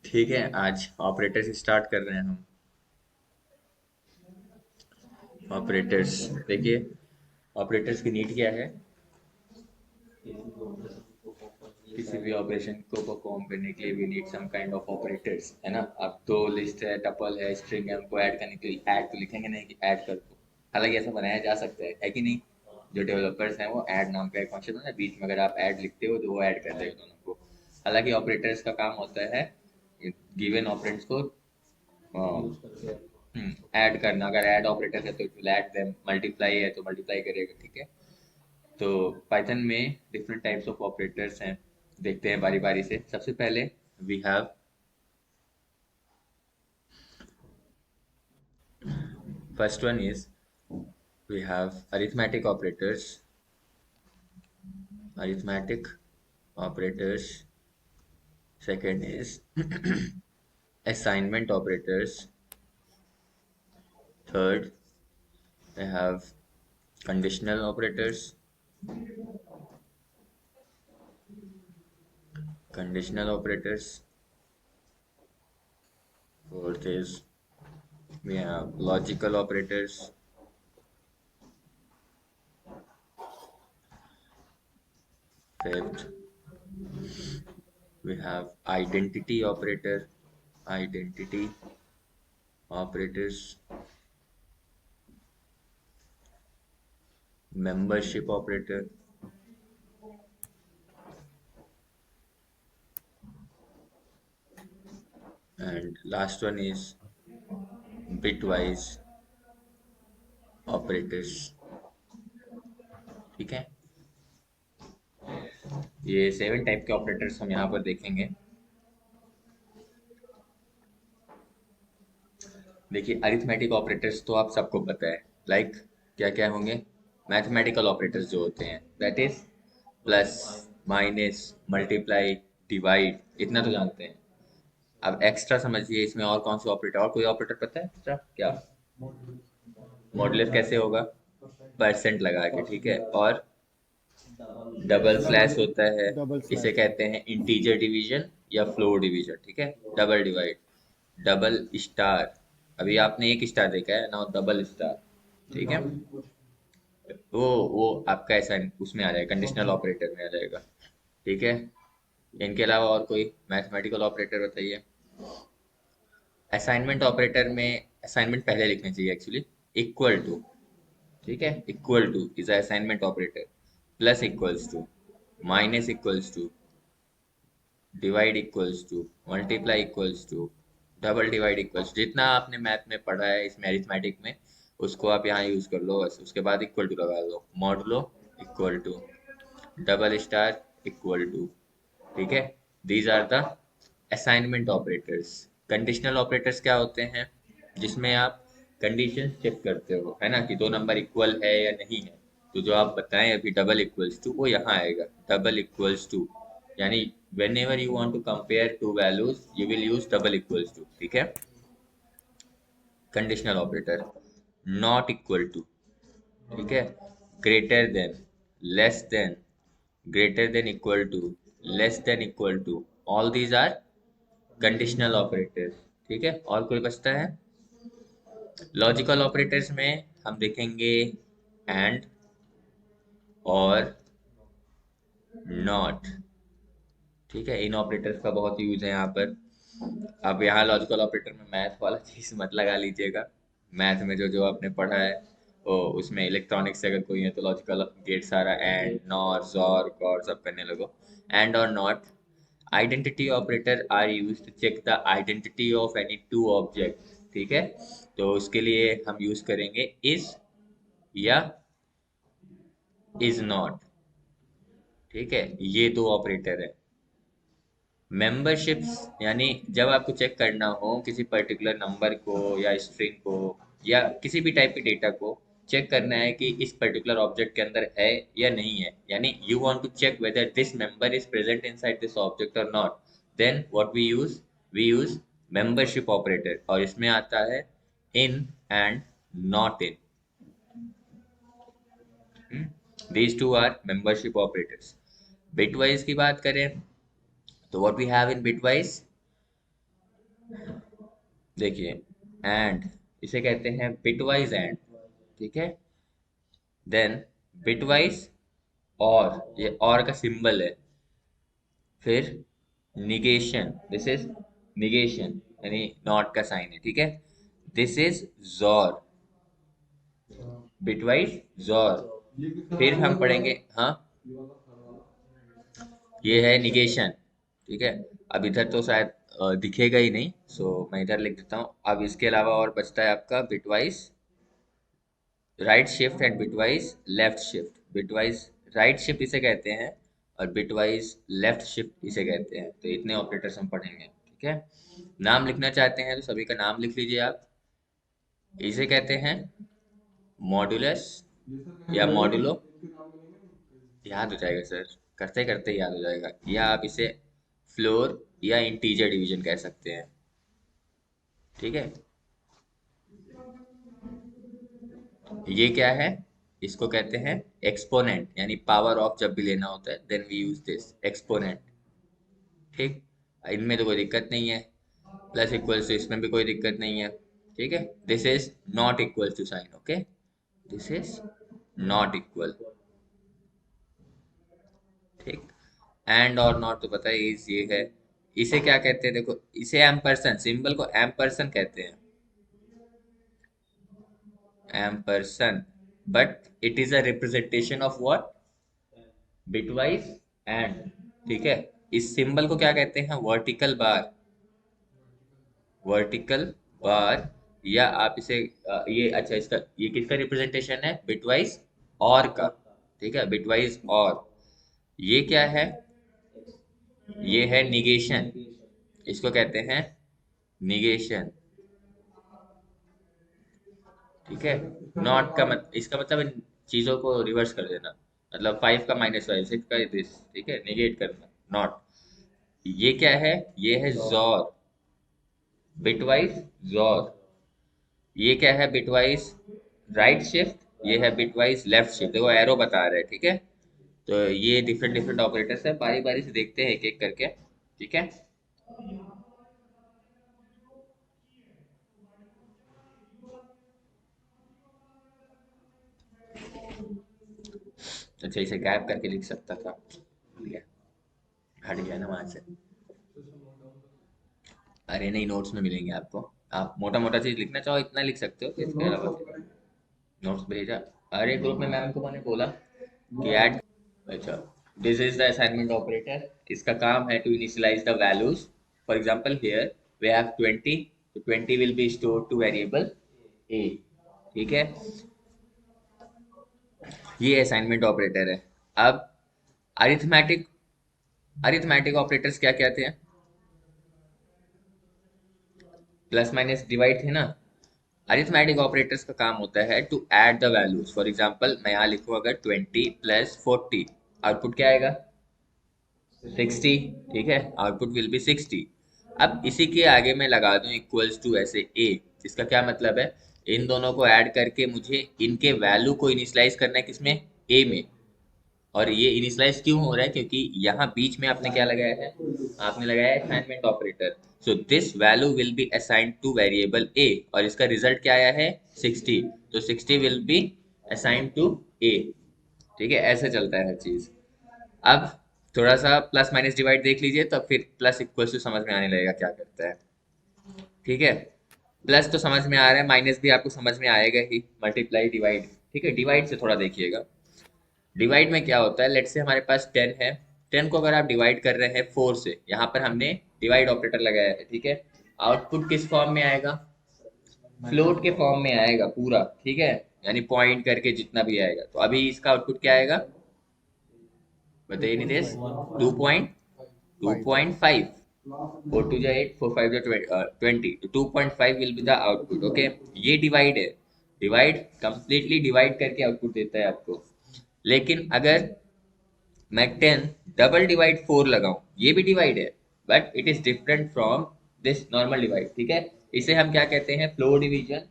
ठीक है, आज ऑपरेटर से स्टार्ट कर रहे हैं हम। ऑपरेटर्स, देखिए, ऑपरेटर्स की नीड क्या है? किसी भी ऑपरेशन को परफॉर्म करने के लिए we need some kind of operators, है ना। अब तो लिस्ट है, टपल है, स्ट्रिंग है, उनको ऐड करने के लिए ऐड तो लिखेंगे नहीं कि ऐड कर दो। हालांकि ऐसा बनाया जा सकता है कि नहीं। जो डेवलपर्स हैं वो ऐड नाम का एक फंक्शन है, बीच में अगर आप ऐड लिखते हो तो वो ऐड कर देगा दोनों को। हालांकि ऑपरेटर्स का काम होता है गिवन ऑपरेंड्स को ऐड करना। अगर ऐड ऑपरेटर है तो it will add them, multiply है तो मल्टीप्लाई करेगा, ठीक है। तो पाइथन में डिफरेंट टाइप्स ऑफ ऑपरेटर्स हैं। देखते हैं बारी बारी से। सबसे पहले we have, first one is we have arithmetic operators. Arithmetic operators. Second is assignment operators. Third, we have conditional operators. Conditional operators. Fourth is we have logical operators. Fifth, we have identity operator. Identity operators. Membership operator. And last one is bitwise operators. ठीक है, ये 7 type के operators हम यहाँ पर देखेंगे। देखिए, arithmetic operators तो आप सबको पता है। लाइक क्या क्या होंगे? मैथमेटिकल ऑपरेटर्स जो होते हैं, that is plus, minus, multiply, divide, इतना तो जानते हैं। अब एक्स्ट्रा समझिए इसमें और कौन से ऑपरेटर, और कोई ऑपरेटर पता है एक्स्ट्रा क्या? मॉडुलस कैसे होगा? परसेंट लगा के, ठीक है। और डबल स्लैश होता है, डबल इसे स्लैश। कहते हैं इंटीजर डिवीजन या फ्लोर डिवीजन, ठीक है। डबल डिवाइड, डबल स्टार, अभी आपने एक स्टार देखा है ना, डबल स्टार, ठीक है। वो आपका ऐसा उसमें आ जाएगा, कंडीशनल ऑपरेटर में आ जाएगा, ठीक है। इनके अलावा और कोई मैथमेटिकल ऑपरेटर बताइए। असाइनमेंट ऑपरेटर में असाइनमेंट पहले लिखना चाहिए एक्चुअली। इक्वल टू, ठीक है, equal to is assignment operator. Plus equals to, minus equals to, divide equals to, multiply equals to, double divide equals, जितना आपने मैथ में पढ़ा है इसमें अरिथमेटिक में, उसको आप यहाँ यूज कर लो बस। उसके बाद इक्वल टू लगा दो, modulo equal to, double star equal to, ठीक है। These are the assignment operators. Conditional operators क्या होते हैं? जिसमें आप कंडीशन चेक करते हो, है ना, कि दो नंबर इक्वल है या नहीं है। तो जो आप बताएं अभी डबल इक्वल्स टू, वो यहाँ आएगा, डबल इक्वल्स टू। यानी whenever you want to compare two values you will use double equals to, ठीक है। Conditional operator, not equal to, ठीक है, greater than, less than, greater than equal to, less than equal to, all these are conditional operators, ठीक है। और कोई बचता है? लॉजिकल ऑपरेटर्स में हम देखेंगे एंड, और नॉट, ठीक है। इन ऑपरेटर्स का बहुत यूज है यहाँ पर। अब यहाँ लॉजिकल ऑपरेटर में मैथ वाला चीज मत लगा लीजिएगा। मैथ में जो जो आपने पढ़ा है, ओ उसमें इलेक्ट्रॉनिक्स से अगर कोई है तो लॉजिकल गेट सारा एंड, नॉर, जॉर, और सब करने लगो। एंड और not. Identity operator are use to check the identity of any two object, ठीक है। तो उसके लिए हम यूज करेंगे इज या इज नॉट, ठीक है। ये दो ऑपरेटर है। मेंबरशिप्स, यानी जब आपको चेक करना हो किसी पर्टिकुलर नंबर को या स्ट्रिंग को या किसी भी टाइप के डेटा को, चेक करना है कि इस पर्टिकुलर ऑब्जेक्ट के अंदर है या नहीं है, यानी you want to check whether this member is present inside this object और not, then what we use membership operator. और इसमें आता है in and not in. These two are membership operators. Bitwise की बात करें तो what we have in bitwise, देखिए, एंड इसे कहते हैं बिटवाइज एंड, ठीक है। देन बिटवाइज और, ये और का सिंबल है। फिर निगेशन, दिस इज निगेशन, यानी नॉट का साइन है, ठीक है। This is jaw, bitwise jaw. फिर हम पढ़ेंगे, हाँ, ये है निगेशन, ठीक है। अब इधर तो शायद दिखेगा ही नहीं, सो मैं इधर लिख देता हूँ। अब इसके अलावा और बचता है आपका bitwise right shift and bitwise left shift. Bitwise right shift इसे कहते हैं, और बिटवाइज लेफ्ट शिफ्ट इसे कहते हैं। तो इतने ऑपरेटर्स हम पढ़ेंगे, ठीक है। नाम लिखना चाहते हैं तो सभी का नाम लिख लीजिए आप। इसे कहते हैं मॉडुलस या मॉडुलो, याद हो जाएगा सर, करते करते याद हो जाएगा। या आप इसे फ्लोर या इंटीजर डिवीजन कह सकते हैं, ठीक है। ये क्या है, इसको कहते हैं एक्सपोनेंट, यानी पावर ऑफ जब भी लेना होता है then we use this exponent, ठीक। इनमें तो कोई दिक्कत नहीं है, प्लस इक्वल से इसमें भी कोई दिक्कत नहीं है, ठीक है। This is not equal to sign, okay, this is not equal, ठीक। एंड और नॉट तो पता है, इज ये है। इसे क्या कहते हैं, देखो, इसे एम्परसन, सिंबल को एम्परसन कहते हैं, ampersand. But it is a representation of what, bitwise and, ठीक है। इस सिंबल को क्या कहते हैं, वर्टिकल बार, वर्टिकल बार। या आप इसे ये, अच्छा, इसका ये किसका रिप्रेजेंटेशन है, बिटवाइज और का, ठीक है, बिटवाइज और। ये क्या है, ये है निगेशन, इसको कहते हैं निगेशन, ठीक है। नॉट का मत, इसका मतलब इन चीजों को रिवर्स कर देना, मतलब 5 का -5, 6 का दिस, ठीक है, निगेट करना, नॉट। ये क्या है, ये है जॉर, बिटवाइज जॉर। ये क्या है, बिटवाइज राइट शिफ्ट, ये है बिटवाइज लेफ्ट शिफ्ट, देखो एरो बता रहे हैं, ठीक है। तो ये डिफरेंट डिफरेंट ऑपरेटर्स है, बारी बारी से देखते हैं एक एक करके, ठीक है। अच्छा, इसे गैप करके लिख सकता था, भूल गया, हट गया ना वहां से। अरे नहीं, नोट्स में मिलेंगे आपको, आप मोटा मोटा चीज लिखना चाहो इतना लिख सकते हो, इसके अलावा नोट्स भेजा। अरे ग्रुप में मैम को मैंने बोला कि ऐड, अच्छा, this is the assignment operator, इसका काम है to initialize the values. For example here we have 20, तो 20 will be stored to variable A, ठीक है। ये असाइनमेंट ऑपरेटर है। अब अरिथमेटिक, अरिथमेटिक ऑपरेटर्स क्या क्या थे, प्लस माइनस डिवाइड थे ना। अरिथमेटिक ऑपरेटर्स का काम होता है to add the values. For example मैं यहाँ लिखूँ अगर 20 + 40, आउटपुट क्या आएगा, 60, ठीक है, आउटपुट विल बी 60। अब इसी के आगे मैं लगा दूं इक्वल्स टू ऐसे ए, इसका क्या मतलब है, इन दोनों को ऐड करके मुझे इनके वैल्यू को इनिशियलाइज करना है, किसमें, ए में। और ये इनिशियलाइज क्यों हो रहा है, क्योंकि यहाँ बीच में आपने क्या लगाया है, आपने लगाया है assignment operator. So this value will be assigned to variable A, और इसका रिजल्ट क्या आया है, 60, तो 60 will be assigned to A, ठीक है। ऐसे चलता है हर चीज। अब थोड़ा सा प्लस माइनस डिवाइड देख लीजिए, तो फिर प्लस इक्वल टू समझ में आने लगेगा क्या करता है, ठीक है। प्लस तो समझ में आ रहा है, माइनस भी आपको समझ में आएगा ही, मल्टीप्लाई डिवाइड, ठीक है। डिवाइड से थोड़ा देखिएगा, डिवाइड में क्या होता है, लेट से हमारे पास 10 है, 10 को अगर आप डिवाइड कर रहे हैं 4 से, यहाँ पर हमने डिवाइड ऑपरेटर लगाया है, ठीक है। आउटपुट किस फॉर्म में आएगा, फ्लोट के फॉर्म में आएगा पूरा, ठीक है, यानी पॉइंट करके जितना भी आएगा। तो अभी इसका आउटपुट क्या आएगा, बताइए नितेश, 2.5, 4 2 जा 8, 4 5 जा 20, तो 2.5 will be the output, okay. ये डिवाइड है, डिवाइड कंप्लीटली डिवाइड करके आउटपुट देता है आपको। लेकिन अगर मैं 10 डबल डिवाइड 4 लगाऊं, ये भी डिवाइड है, but it is different from this normal divide, ठीक है। इसे हम क्या कहते हैं, फ्लोर डिवीजन,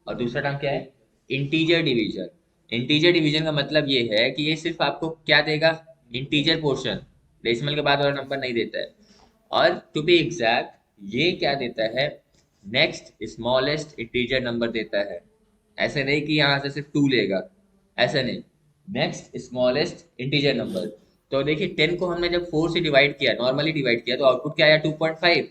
और दूसरा नाम क्या है, इंटीजर डिवीजन। इंटीजर डिवीजन का मतलब ये है कि ये सिर्फ आपको क्या देगा, इंटीजर पोर्शन, डेसिमल के बाद वाला नंबर नहीं देता है। और टू बी एग्जैक्ट, ये क्या देता है, नेक्स्ट स्मॉलेस्ट इंटीजर नंबर देता है। ऐसे नहीं कि यहाँ से सिर्फ 2 लेगा, ऐसा नहीं, नेक्स्ट स्मॉलेस्ट इंटीजर नंबर। तो देखिए 10 को हमने जब 4 से डिवाइड किया, नॉर्मली डिवाइड किया, तो आउटपुट क्या आया 2.5।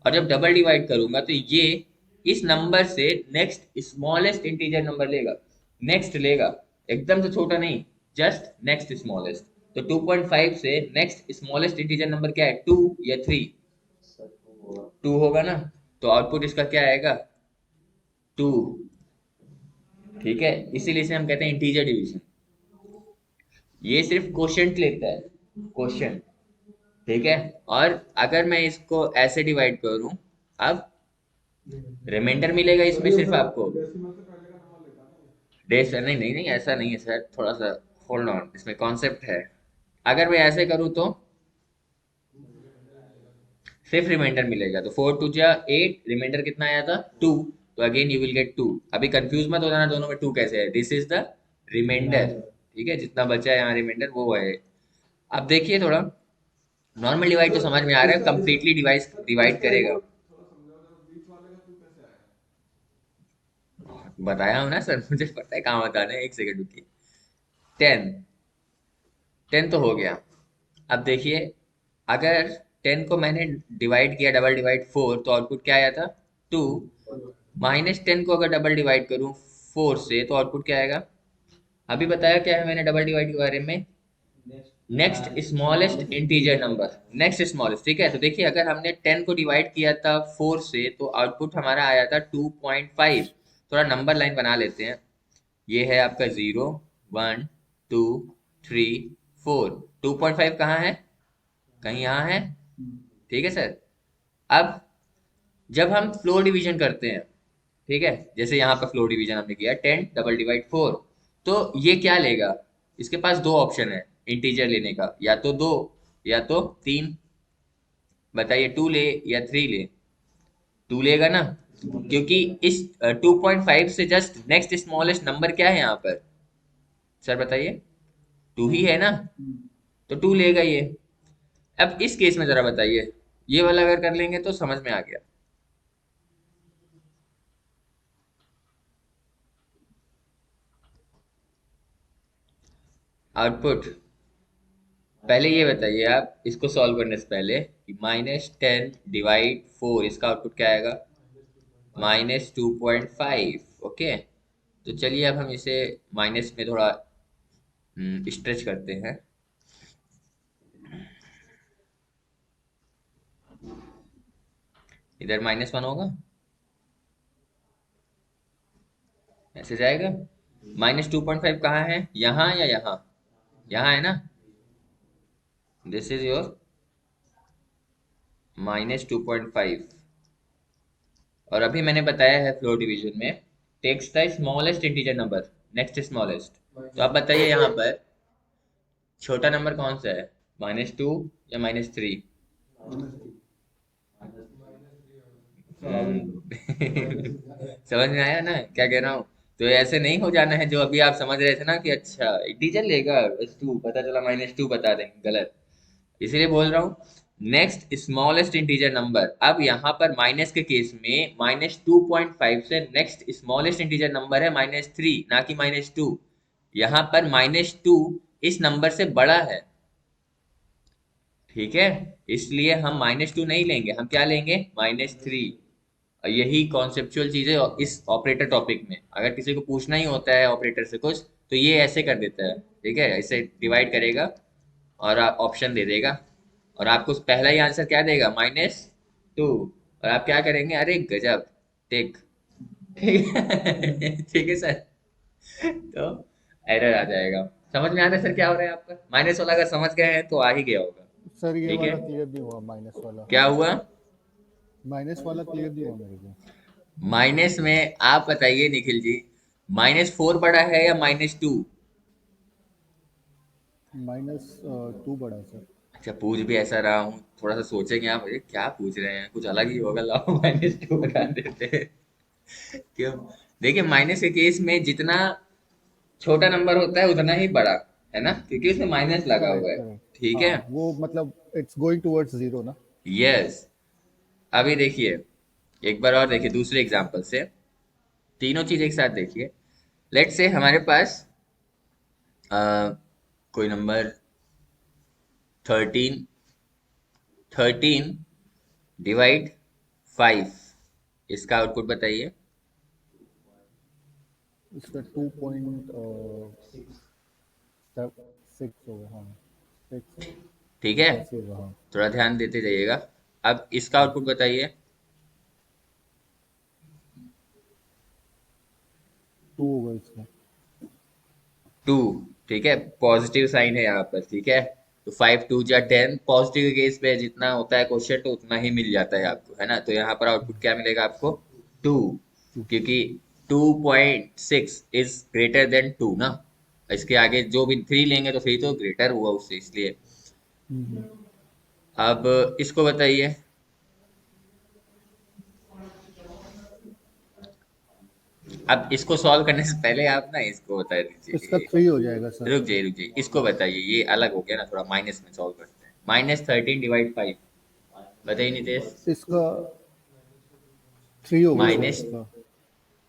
और जब डबल डिवाइड करूंगा तो ये इस नंबर से नेक्स्ट स्मॉलेस्ट इंटीजर नंबर लेगा, नेक्स्ट लेगा, एकदम से छोटा नहीं, जस्ट नेक्स्ट स्मॉलेस्ट। तो 2.5 से नेक्स्ट स्मॉलेस्ट इंटीजर नंबर क्या है, 2 या 3? 2 होगा ना, तो आउटपुट इसका क्या आएगा, 2। ठीक है, इसीलिए इसे हम कहते हैं इंटीजर डिवीजन। ये सिर्फ क्वोशिएंट लेता है, क्वोशिएंट। ठीक है, और अगर मैं इसको ऐसे डिवाइड करूं, अब रिमाइंडर मिलेगा इसमें सिर्फ आपको, डेस नहीं नहीं नहीं, ऐसा नहीं है सर, थोड़ा सा होल्ड ऑन, इसमें कॉन्सेप्ट है। अगर मैं ऐसे करूँ तो सिर्फ रिमाइंडर मिलेगा, तो 4 टू जा 8, रिमाइंडर कितना आया था 2, तो अगेन यू विल गेट 2। अभी कंफ्यूज मत हो जाना दोनों में 2 कैसे है, दिस इज द रिमाइंडर। ठीक है, जितना बचा है यहाँ रिमाइंडर वो है। अब देखिए थोड़ा, नॉर्मल डिवाइड तो समझ में आ रहा है, कंप्लीटली डिवाइस डिवाइड करेगा। बताया हूँ ना सर, मुझे पता है कहाँ बताना है, 1 सेकंड रुकिए। 10, 10 तो हो गया। अब देखिए, अगर 10 को मैंने डिवाइड किया डबल डिवाइड 4, तो आउटपुट क्या आया था 2। -10 को अगर डबल डिवाइड करूं 4 से, तो आउटपुट क्या आएगा, अभी बताया क्या है मैंने डबल डिवाइड के बारे में, next smallest integer number, next smallest. ठीक है, तो देखिए अगर हमने 10 को डिवाइड किया था 4 से, तो आउटपुट हमारा आया था 2.5। थोड़ा नंबर लाइन बना लेते हैं, ये है आपका 0 1 2 3 4, 2.5 कहाँ है, कहीं यहाँ है। ठीक है सर, अब जब हम फ्लोर डिवीजन करते हैं, ठीक है, जैसे यहाँ पर फ्लोर डिवीजन हमने किया 10 डबल डिवाइड 4, तो ये क्या लेगा, इसके पास दो ऑप्शन है इंटीजर लेने का, या तो 2 या तो 3। बताइए 2 ले या 3 ले, 2 लेगा ना, क्योंकि इस 2.5 से जस्ट नेक्स्ट स्मॉलेस्ट नंबर क्या है यहाँ पर, सर बताइए, 2 ही है ना, तो 2 लेगा ये। अब इस केस में जरा बताइए, ये वाला अगर कर लेंगे तो समझ में आ गया। आउटपुट, पहले ये बताइए आप इसको सॉल्व करने से पहले कि -10 डिवाइड 4, इसका आउटपुट क्या आएगा, -2.5। ओके, तो चलिए अब हम इसे माइनस में थोड़ा स्ट्रेच करते हैं। इधर -1 होगा, ऐसे जाएगा। -2.5 कहाँ है, यहाँ या यहाँ, यहाँ है ना, दिस इज योर -2.5। और अभी मैंने बताया है फ्लोर डिवीजन में takes the smallest integer number, next smallest. तो आप बताइए यहाँ पर छोटा नंबर कौन सा है, -2 या -3? समझ में आया ना क्या कह रहा हूँ? तो ऐसे नहीं हो जाना है जो अभी आप समझ रहे थे ना कि अच्छा इंटीजर लेगा बस 2, पता चला -2 बता देंगे, गलत। इसीलिए बोल रहा हूँ नेक्स्ट स्मॉलेस्ट इंटीजर नंबर। अब यहाँ पर माइनस के केस में -2.5 से नेक्स्ट स्मॉलेस्ट इंटीजर नंबर है -3, ना कि -2। यहाँ पर -2 इस नंबर से बड़ा है, ठीक है, इसलिए हम -2 नहीं लेंगे, हम क्या लेंगे, -3। यही कॉन्सेप्चुअल चीज है इस ऑपरेटर टॉपिक में, अगर किसी को पूछना ही होता है ऑपरेटर से कुछ, तो ये ऐसे कर देता है। ठीक है, इसे डिवाइड करेगा और ऑप्शन दे देगा, और आपको पहला ही आंसर क्या देगा, -2, और आप क्या करेंगे, अरे गजब, टिक। ठीक है ठीक है सर, तो एरर आ जाएगा। समझ में आ रहा है सर क्या हो रहा है आपका, माइनस वाला अगर समझ गए हैं तो आ ही गया होगा। सर ये ठीक है, वाला क्लियर नहीं हुआ, माइनस वाला। क्या हुआ, माइनस वाला क्लियर नहीं हुआ मेरे को। माइनस में आप बताइए निखिल जी, -4 बड़ा है या -2? -2 बड़ा है सर। अच्छा, पूछ भी ऐसा रहा हूँ, थोड़ा सा सोचेंगे आप, अरे क्या पूछ रहे हैं, कुछ अलग ही होगा, लाओ -2 बता देते हैं। क्यों, देखिए माइनस के केस में जितना छोटा नंबर होता है उतना ही बड़ा, है ना, क्योंकि उसमें माइनस लगा हुआ करेक्ट है। करेक्ट। ठीक हाँ है, वो मतलब इट्स गोइंग टुवर्ड्स जीरो ना। यस। अभी देखिए, एक बार और देखिए दूसरे एग्जांपल से, तीनों चीज एक साथ देखिए। लेट से हमारे पास अ, कोई नंबर 13, 13 डिवाइड 5, इसका आउटपुट बताइए। इसका 2.6 होगा, हाँ 6 ठीक है, ऐसे होगा, हाँ थोड़ा ध्यान देते जाइएगा। अब इसका हाँ। आउटपुट बताइए। 2 होगा इसका। 2। ठीक है, पॉजिटिव साइन है यहाँ पर। ठीक है, तो 5 2 जा 10, पॉजिटिव केस पे जितना होता है क्वेश्चन तो उतना ही मिल जाता है आपको, है ना। तो यहाँ पर आउटपुट क्या मिलेगा आपको? 2, 2। क्योंकि 2.6 इज ग्रेटर देन 2 ना। इसके आगे जो भी 3 लेंगे तो 3 तो ग्रेटर हुआ उससे, इसलिए। हम्म। अब इसको बताइए। अब इसको सॉल्व करने से पहले आप ना इसको बता इसका दीजिए। 3 हो जाएगा सर। रुक जाइए, रुक जाइए, इसको बताइए। ये अलग हो गया ना, थोड़ा माइनस में सॉल्व करते हैं। -13/5 बताइए नितेश। इसका 3 होगा सर माइनस इसका।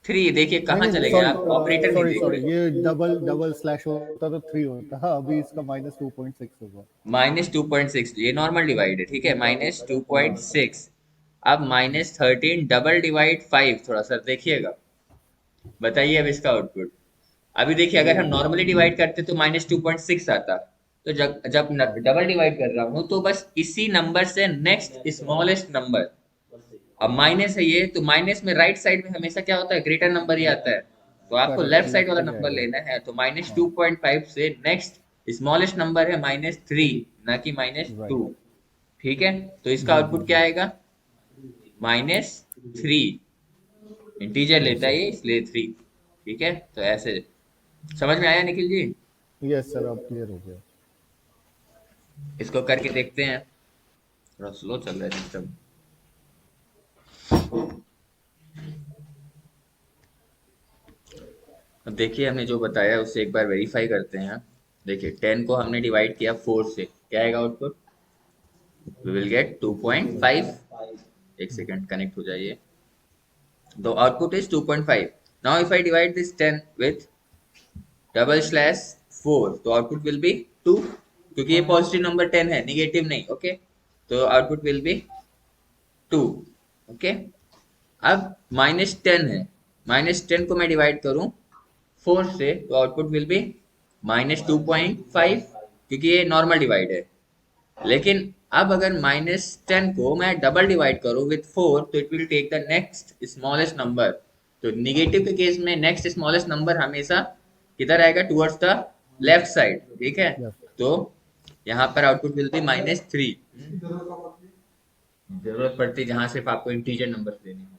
3, देखिए नहीं कहाँ नहीं, चले गए सॉरी आप, ऑपरेटर नहीं सॉरी देख सॉरी, रहे। ये डबल डबल स्लैश होता तो 3 होता, हाँ अभी इसका -2.6 होगा। -2.6, ये नॉर्मल डिवाइड है। ठीक है, हाँ -2.6। अब -13 डबल डिवाइड 5, थोड़ा सा देखिएगा, बताइए अब इसका आउटपुट। अभी देखिए, अगर हम नॉर्मली डिवाइड करते तो -2.6 आता। तो जब जब हाँ डबल डिवाइड कर रहा हूँ तो बस इसी नंबर से नेक्स्ट स्मॉलेस्ट नंबर। अब माइनस है ये, तो माइनस में राइट साइड में हमेशा क्या होता है, ग्रेटर नंबर ही आता है। तो आपको करेक्ट, लेफ्ट साइड लेफ्ट वाला ही नंबर आएगा। लेना है, तो माइनस हाँ टू पॉइंट फाइव से नेक्स्ट स्मॉलेस्ट नंबर है -3, ना कि -2। राइट। ठीक है, तो इसका आउटपुट क्या आएगा? -3। इंटीजर यस लेता है सर। ये, इसलिए 3। ठीक है, तो ऐसे समझ में आया निखिल जी? यस सर, अब क्लियर हो गया। इसको करके देखते हैं। थोड़ा स्लो चल रहा है सिस्टम। अब देखिए, हमने जो बताया उससे एक बार वेरीफाई करते हैं। देखिए, 10 को हमने डिवाइड किया 4 से, क्या आएगा आउटपुट? We will get 2.5। एक सेकंड, कनेक्ट हो जाइए। तो output is 2.5। Now if I divide this 10 with double slash 4, तो आउटपुट विल बी 2, क्योंकि ये पॉजिटिव नंबर 10 है, निगेटिव नहीं। ओके, तो आउटपुट विल बी 2। ओके, अब -10 है, -10 को मैं डिवाइड करूं 4 से, तो आउटपुट विल बी -2.5, क्योंकि ये नॉर्मल डिवाइड है। लेकिन अब अगर -10 को मैं डबल डिवाइड करूं विथ 4, तो it will take the next smallest number. तो निगेटिव के केस में नेक्स्ट स्मॉलेस्ट नंबर हमेशा किधर आएगा? Towards the left side. ठीक है, लेफ्ट। तो यहाँ पर आउटपुट विल बी -3। जरूरत पड़ती है जहां सिर्फ आपको इंटीजर नंबर लेने हो।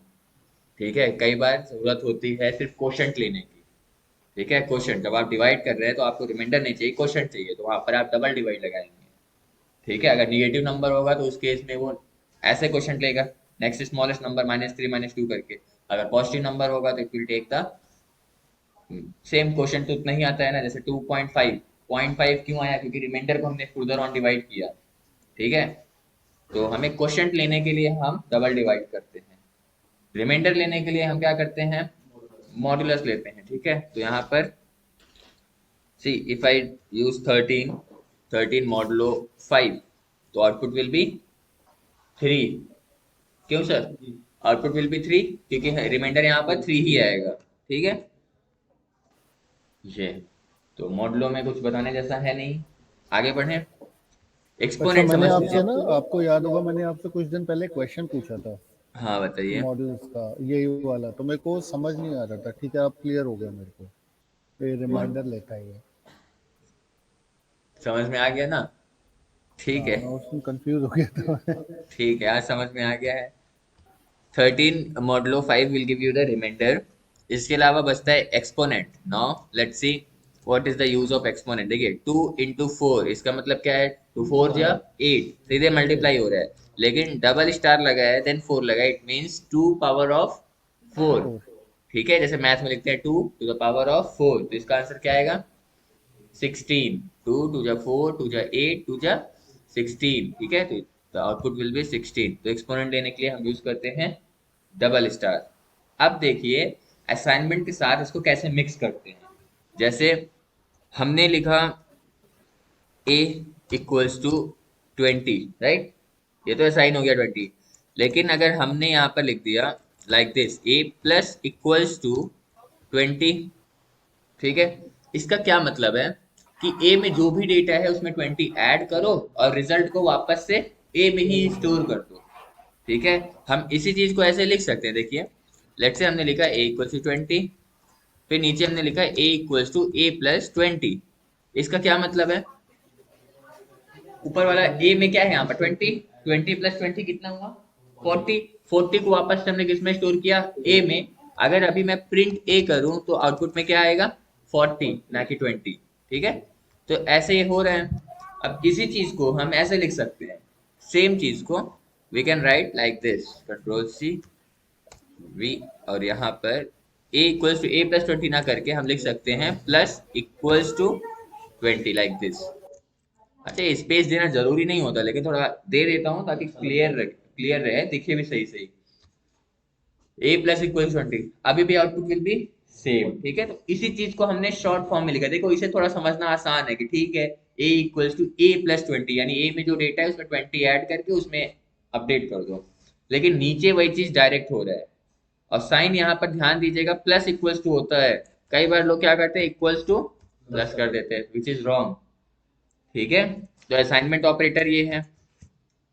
ठीक है, कई बार जरूरत होती है सिर्फ क्वोशंट लेने की। ठीक है, क्वोशंट जब आप डिवाइड कर रहे हैं तो आपको रिमाइंडर नहीं चाहिए, क्वोशंट चाहिए, तो वहां पर आप डबल डिवाइड लगाएंगे। ठीक है, अगर निगेटिव नंबर होगा तो उस केस में वो ऐसे क्वेश्चन लेगा, नेक्स्ट स्मॉलेस्ट नंबर -3 -2 करके। अगर पॉजिटिव नंबर होगा तो it will take the same question, तो उतना ही आता है ना, जैसे 2.5। 0.5 क्यों आया? क्योंकि रिमाइंडर को हमने फुर्दर ऑन डिवाइड किया। ठीक है, तो हमें क्वेश्चन लेने के लिए हम डबल डिवाइड करते हैं, रिमाइंडर लेने के लिए हम क्या करते हैं? मॉड्यूलस लेते हैं। ठीक है, तो यहाँ पर सी, इफ आई यूज 13, 13 मॉडुलो 5, तो आउटपुट विल बी 3। क्यों सर? आउटपुट विल बी 3, क्योंकि रिमाइंडर यहाँ पर 3 ही आएगा। ठीक है, ये तो मॉडलों में कुछ बताने जैसा है नहीं। आगे बढ़े, अच्छा, एक्सपोनेंट मैंने समझ आपसे ना, लीजिए। आपको याद होगा मैंने आपसे कुछ दिन पहले क्वेश्चन पूछा था हाँ बताइए। मॉडल्स का, यही वाला, तो मेरे को समझ नहीं आ रहा था। ठीक है, अब क्लियर हो गया मेरे को, ये रिमाइंडर लेता है ये। समझ में आ गया ना? ठीक हाँ, है, मैं उसमें कंफ्यूज हो गया था। ठीक है, आज समझ में आ गया है। 13 modulo 5 will give you the remainder. इसके अलावा बचता है exponent. Now let's see what is the use of exponent. देखिए, 2 into 4, इसका मतलब क्या है? 2 4 या 8, सीधे मल्टीप्लाई हो रहा है। लेकिन डबल स्टार लगा है, देन 4 लगा है, इट मीन्स 2 power of 4। 4। ठीक है, जैसे मैथ में लिखते हैं 2 to the power of 4, तो इसका आंसर क्या आएगा? 16। 2 2 जा 4, 2 जा 8, 2 जा 16। ठीक है, तो द आउटपुट विल बी 16। तो एक्सपोनेंट लेने के लिए हम यूज करते हैं डबल स्टार। अब देखिए असाइनमेंट के साथ इसको कैसे मिक्स करते हैं। जैसे हमने लिखा a इक्वल्स टू 20, राइट, ये तो असाइन हो गया 20। लेकिन अगर हमने यहाँ पर लिख दिया like this a plus equals to 20, ठीक है, इसका क्या मतलब है कि a में जो भी डेटा है उसमें 20 ऐड करो और रिजल्ट को वापस से a में ही स्टोर कर दो। ठीक है, हम इसी चीज को ऐसे लिख सकते हैं। देखिए लेट्स से हमने लिखा a इक्वल्स टू 20, फिर नीचे हमने लिखा a equals to a plus 20। इसका क्या मतलब है, ऊपर वाला a में क्या है, यहाँ पर 20, 20 प्लस 20 कितना हुआ 40। 40 को वापस से हमने किस में स्टोर किया, a में। अगर अभी मैं प्रिंट a करूं तो आउटपुट में क्या आएगा 40 ना कि 20। ठीक है, तो ऐसे ये हो रहा है। अब इसी चीज को हम ऐसे लिख सकते हैं, सेम चीज को we can write like this, control c v, और यहाँ पर a equals to a plus 20 ना करके हम लिख सकते हैं plus equals to 20 like this. अच्छा स्पेस देना जरूरी नहीं होता, लेकिन थोड़ा दे देता हूँ ताकि क्लियर रहे, दिखे भी सही सही। a प्लस इक्वल 20, अभी भी आउटपुट विल बी सेम। ठीक है, तो इसी चीज को हमने शॉर्ट फॉर्म में लिखा। देखो इसे थोड़ा समझना आसान है कि ठीक है a equals to a plus 20, यानी a में जो डेटा है उसमें 20 ऐड करके उसमें अपडेट कर दो। लेकिन नीचे वही चीज डायरेक्ट हो रहा है। और साइन यहाँ पर ध्यान दीजिएगा प्लस इक्वल्स टू होता है। कई बार लोग क्या करते हैं इक्वल्स टू प्लस कर देते हैं, विच इज रॉन्ग। ठीक है, तो असाइनमेंट ऑपरेटर ये है।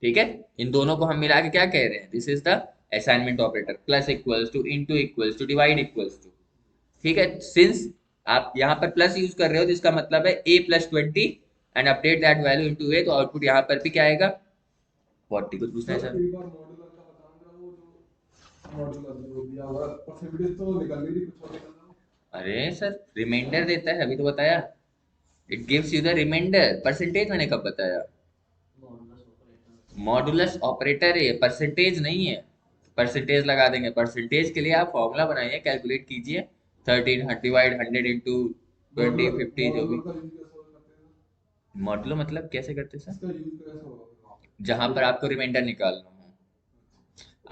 ठीक है, इन दोनों को हम मिला के क्या कह रहे हैं, this is the assignment operator, plus equals to, into equals to, divide equals to. ठीक है, सिंस आप यहाँ पर प्लस यूज कर रहे हो तो इसका मतलब है a plus 20 and update that value into a, तो आउटपुट यहाँ पर भी क्या आएगा 40। कुछ पूछना है सर? एक बार मॉड्यूलर का बताऊंगा, वो जो मॉड्यूलर जो दिया हुआ है परसेंटेज तो निकल नहीं रही, कुछ और निकल रहा है। अरे सर रिमाइंडर देता है, अभी तो बताया, it gives you the remainder. Percentage मैंने कब बताया? मॉडुलस ऑपरेटर है, परसेंटेज नहीं है। परसेंटेज लगा देंगे, परसेंटेज के लिए आप फॉर्मूला बनाइए, कैलकुलेट कीजिए 13 डिवाइड 100 इंटू 20 मॉड्यूलर 50 जो भी। मॉड्यूलर का यूज कैसे करते हैं? मॉडुलो मतलब कैसे करते सर? इसका यूज कैसे होगा? जहां पर आपको रिमाइंडर निकालना हो,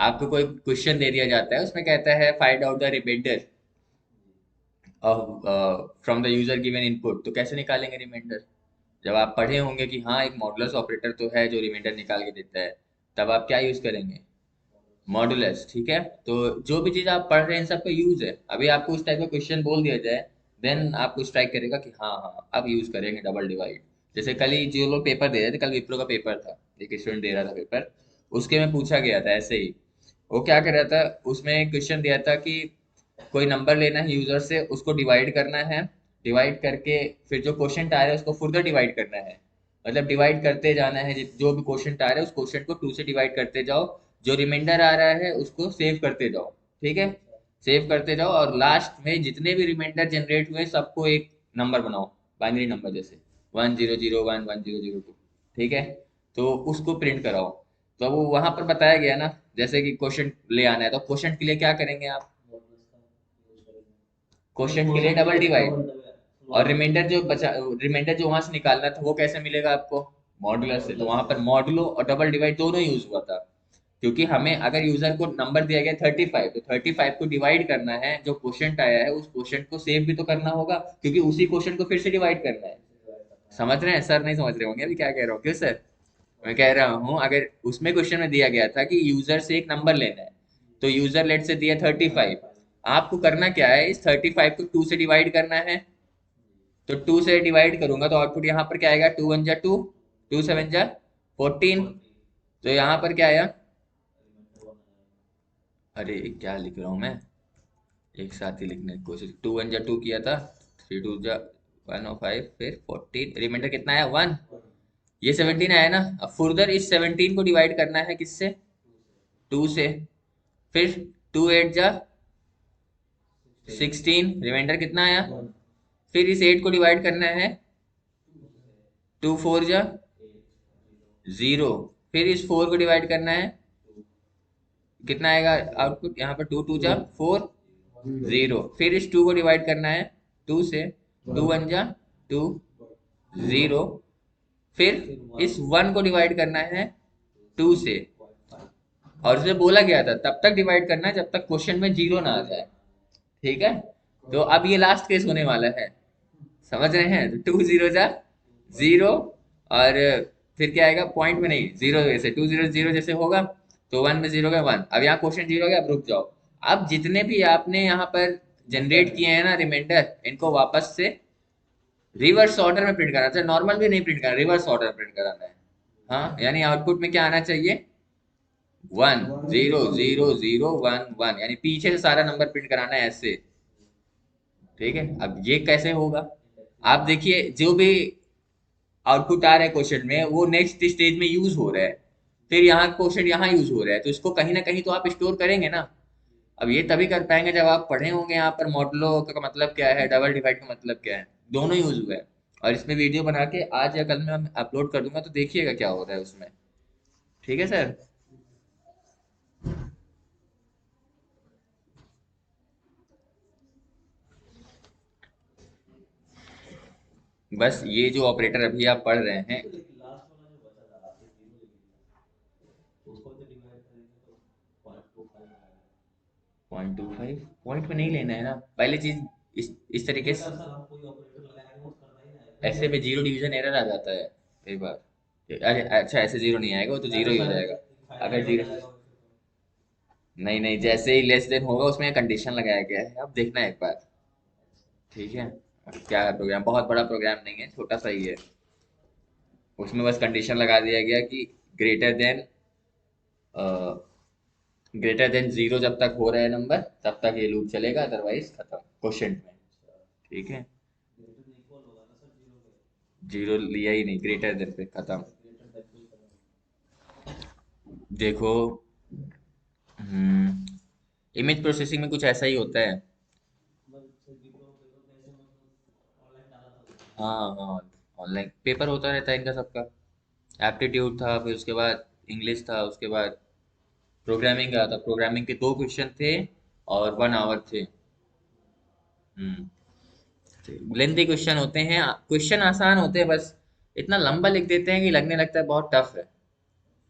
आपको कोई क्वेश्चन दे दिया जाता है, उसमें कहता है find out the remainder from the user given input, तो कैसे निकालेंगे रिमाइंडर? जब आप पढ़े होंगे कि हाँ एक मॉडुलस ऑपरेटर तो है जो रिमाइंडर निकाल के देता है, तब आप क्या यूज करेंगे, मॉडुलस। ठीक है, तो जो भी चीज आप पढ़ रहे हैं इन सबका यूज है। अभी आपको उस टाइप का क्वेश्चन बोल दिया जाए, देन आपको स्ट्राइक करेगा कि हाँ हाँ अब यूज करेंगे डबल डिवाइड। जैसे कल ही जो लोग पेपर दे रहे थे, कल विप्रो का पेपर था, एक स्टूडेंट दे रहा था पेपर, उसके में पूछा गया था ऐसे ही। वो क्या कर रहा था, उसमें क्वेश्चन दिया था कि कोई नंबर लेना है यूजर से, उसको डिवाइड करना है, डिवाइड करके फिर जो क्वेश्चन आ रहा है उसको फर्दर डिवाइड करना है। मतलब डिवाइड करते जाना है, जो भी क्वेश्चन आ रहा है उस क्वेश्चन को 2 से डिवाइड करते जाओ, जो रिमाइंडर आ रहा है उसको सेव करते जाओ। ठीक है, सेव करते जाओ और लास्ट में जितने भी रिमाइंडर जनरेट हुए सबको एक नंबर बनाओ, बाइनरी नंबर, जैसे 1001 1002। ठीक है, तो उसको प्रिंट कराओ। तो वो वहां पर बताया गया ना, जैसे कि क्वेश्चन ले आना है तो क्वेश्चन के लिए क्या करेंगे आप, क्वेश्चन के लिए डबल डिवाइड, और रिमाइंडर जो बचा, रिमाइंडर जो वहां से निकालना था वो कैसे मिलेगा आपको, मॉडुलर से। तो वहां पर मॉडुलो और डबल डिवाइड दोनों यूज हुआ था, क्योंकि हमें अगर यूजर को नंबर दिया गया 35, तो 35 को डिवाइड करना है, जो क्वेश्चन आया है उस क्वेश्चन को सेव भी तो करना होगा, क्योंकि उसी क्वेश्चन को फिर से डिवाइड करना है। समझ रहे हैं सर? नहीं समझ रहे होंगे अभी क्या कह रहा हूँ, क्यों सर? मैं कह रहा हूँ अगर उसमें क्वेश्चन में दिया गया था कि यूजर से एक नंबर लेना है, तो यूजर लेट से दिया 35, आपको करना क्या है, इस 35 को 2 से डिवाइड करना है। तो 2 से डिवाइड करूंगा तो आउटपुट यहाँ पर क्या आएगा, 2 1 जा 2, 2 7 जा 14। तो यहाँ पर क्या आया, अरे क्या लिख रहा हूँ मैं, एक साथ ही लिखने की कोशिश, 2 1 जा 2 किया था, 3 2 जा 105, फिर 14, रिमाइंडर कितना आया 1, ये 17 आया ना। अब फुर्दर इस 17 को डिवाइड करना है किससे, 2 से, फिर 2 8 जा 16, रिमाइंडर कितना आया, फिर इस 8 को डिवाइड करना है, 2 4 जा 0, फिर इस 4 को डिवाइड करना है, कितना आएगा आउटपुट यहाँ पर, 2 2 जा 4 0, फिर इस 2 को डिवाइड करना है 2 से, 2 1 जा 2 0, फिर इस 1 को डिवाइड करना है 2 से, और उसे बोला गया था तब तक डिवाइड करना है जब तक क्वेश्चन में जीरो ना आ जाए, ठीक है। तो अब ये लास्ट केस होने वाला है, समझ रहे हैं। तो 2 जीरो जा जीरो, और फिर क्या आएगा, पॉइंट में नहीं, जीरो जैसे 2 जीरो जीरो जैसे होगा, तो 1 में जीरो का 1। अब यहाँ क्वेश्चन जीरो हो गया, अब रुक जाओ। अब जितने भी आपने यहाँ पर जनरेट किए हैं ना रिमाइंडर, इनको वापस से रिवर्स ऑर्डर में प्रिंट कराना है, नॉर्मल भी नहीं प्रिंट करना, रिवर्स ऑर्डर में प्रिंट कराना है। हाँ, यानी आउटपुट में क्या आना चाहिए, 1 0 0 0 1 1, यानी पीछे से सारा नंबर प्रिंट कराना है ऐसे, ठीक है। अब ये कैसे होगा, आप देखिए जो भी आउटपुट आ रहा है क्वेश्चन में वो नेक्स्ट स्टेज में यूज हो रहा है, फिर यहाँ क्वेश्चन यहाँ यूज हो रहा है, तो इसको कहीं ना कहीं तो आप स्टोर करेंगे ना। अब ये तभी कर पाएंगे जब आप पढ़े होंगे यहाँ पर मॉडलो का मतलब क्या है, डबल डिवाइड का मतलब क्या है, दोनों यूज हुआ है। और इसमें वीडियो बना के आज या कल में मैं अपलोड कर दूंगा, तो देखिएगा क्या हो रहा है उसमें, ठीक है सर। बस ये जो ऑपरेटर अभी आप पढ़ रहे हैं, पॉइंट 25 पॉइंट में नहीं लेना है ना, पहले चीज इस तरीके से, ऐसे में जीरो डिवीजन एरर आ जाता है कई बार। अरे अच्छा, ऐसे जीरो नहीं आएगा, वो तो जीरो ही हो जाएगा अगर जीरो, नहीं नहीं, जैसे ही लेस देन होगा उसमें कंडीशन लगाया गया है, अब देखना एक बार, ठीक है। क्या है प्रोग्राम, बहुत बड़ा प्रोग्राम नहीं है, छोटा सा ही है। उसमें बस कंडीशन लगा दिया गया कि ग्रेटर देन जीरो जब तक हो रहा है नंबर तब तक ये लूप चलेगा, अदरवाइज खत्म क्वेश्चन में, ठीक है। जीरो लिया ही नहीं, ग्रेटर देन पे खत्म। देखो, इमेज प्रोसेसिंग में कुछ ऐसा ही होता है। हाँ हाँ, ऑनलाइन पेपर होता रहता है इनका सबका। एप्टीट्यूड था, फिर उसके बाद इंग्लिश था, उसके बाद प्रोग्रामिंग का था। प्रोग्रामिंग के 2 क्वेश्चन थे और 1 आवर थे। लेंथी क्वेश्चन होते हैं, क्वेश्चन आसान होते हैं, बस इतना लंबा लिख देते हैं कि लगने लगता है बहुत टफ है।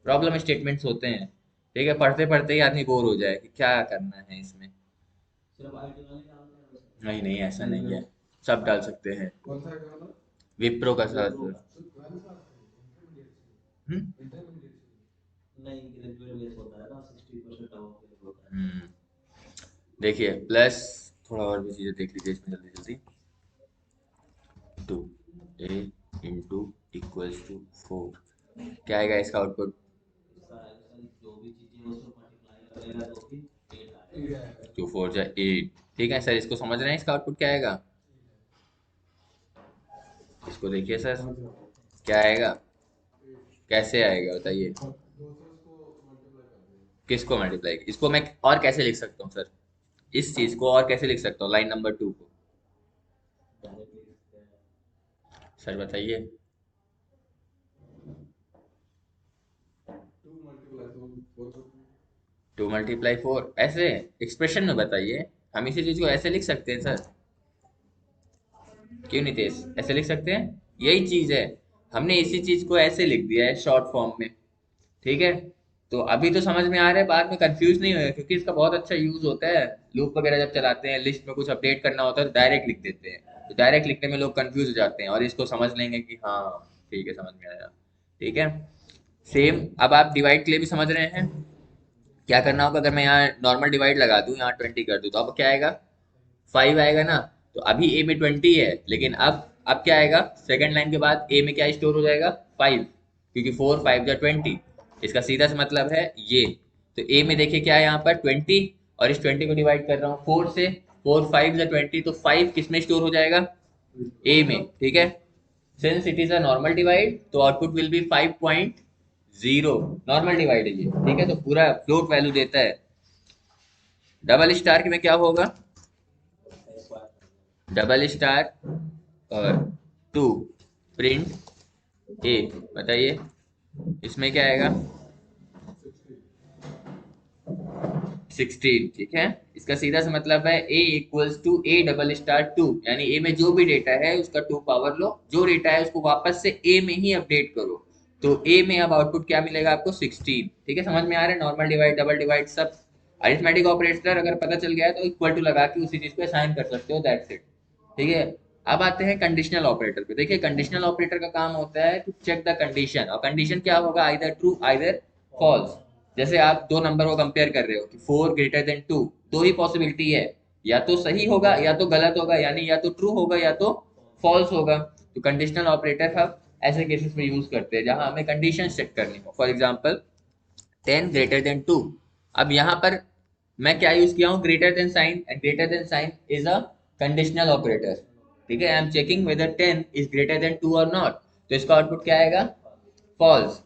प्रॉब्लम स्टेटमेंट्स होते हैं, ठीक है, पढ़ते पढ़ते ही आदमी बोर हो जाए कि क्या करना है इसमें। नहीं नहीं, ऐसा नहीं है, सब डाल सकते हैं। कौन सा है गाना? विप्रो का साथ। हम्म हम्म, देखिए प्लस, थोड़ा और भी चीजें देख लीजिए इसमें जल्दी जल्दी। 2a × क्या आएगा इसका आउटपुट, 2 4 जा 8, ठीक है सर। इसको समझ रहे हैं, इसका आउटपुट क्या आएगा, इसको देखिए सर, क्या आएगा, कैसे आएगा बताइए। किसको मल्टीप्लाई, इसको मैं और कैसे लिख सकता हूँ सर, इस चीज को और कैसे लिख सकता हूँ, लाइन नंबर 2 को, सर बताइए। 2 × 4 ऐसे एक्सप्रेशन में बताइए, हम इसी चीज को ऐसे लिख सकते हैं सर, क्यों नितेश, ऐसे लिख सकते हैं, यही चीज है। हमने इसी चीज को ऐसे लिख दिया है शॉर्ट फॉर्म में, ठीक है। तो अभी तो समझ में आ रहा है, बाद में कंफ्यूज नहीं होगा, क्योंकि इसका बहुत अच्छा यूज होता है। लूप वगैरह जब चलाते हैं, लिस्ट में कुछ अपडेट करना होता है तो डायरेक्ट लिख देते हैं, तो डायरेक्ट लिखने में लोग कंफ्यूज हो जाते हैं, और इसको समझ लेंगे कि हाँ ठीक है, समझ में आया, ठीक है। सेम अब आप डिवाइड के लिए भी समझ रहे हैं, क्या करना होगा, अगर मैं यहाँ नॉर्मल डिवाइड लगा दूं, यहाँ 20 कर दूं, तो अब क्या आएगा, 5 आएगा ना। तो अभी ए में 20 है, लेकिन अब क्या आएगा, सेकंड लाइन के बाद ए में क्या स्टोर हो जाएगा, 5, क्योंकि 4 5 जा 20, इसका सीधा सा मतलब है ये। तो ए में देखिए क्या है यहाँ पर 20, और इस 20 को डिवाइड कर रहा हूँ 4 से, 4 5 जा 20, तो 5 किस में स्टोर हो जाएगा, ए में, ठीक है। Since it is a normal divide, तो output will be 5.0, normal divide है ये, ठीक है, तो पूरा फ्लोट वैल्यू देता है। डबल स्टार के में क्या होगा, डबल स्टार और 2 प्रिंट ए, बताइए इसमें क्या आएगा, 16, ठीक है। इसका सीधा सा मतलब है a = a�double∗2, यानी a में जो भी डेटा है उसका 2 पावर लो, जो डेटा है उसको वापस से a में ही अपडेट करो, तो ए में अब आउटपुट क्या मिलेगा आपको 16। ठीक है, समझ में आ रहा है? नॉर्मल डिवाइड, डबल डिवाइड, सब अरिथमेटिक ऑपरेटर अगर पता चल गया है तो इक्वल टू लगा के उसी चीज को असाइन कर सकते हो, दैट्स इट। ठीक है, अब आते हैं कंडीशनल ऑपरेटर पे। देखिए कंडीशनल ऑपरेटर का काम होता है टू चेक द कंडीशन, और कंडीशन क्या होगा, आइदर ट्रू आइदर फॉल्स। जैसे आप दो नंबर को कंपेयर कर रहे हो कि 4 ग्रेटर देन 2, दो ही पॉसिबिलिटी है, या तो सही होगा या तो गलत होगा, यानी या तो ट्रू होगा या तो फॉल्स होगा। तो कंडीशनल ऑपरेटर हम ऐसे केसेस में यूज करते हैं जहां हमें कंडीशन चेक करनी हो। For example 10 greater than 2। अब यहाँ पर मैं क्या यूज किया हूँ, greater than sign, and greater than sign is a conditional operator. ठीक है, I am checking whether 10 is greater than 2 और नॉट। तो इसका आउटपुट क्या आएगा, फॉल्स।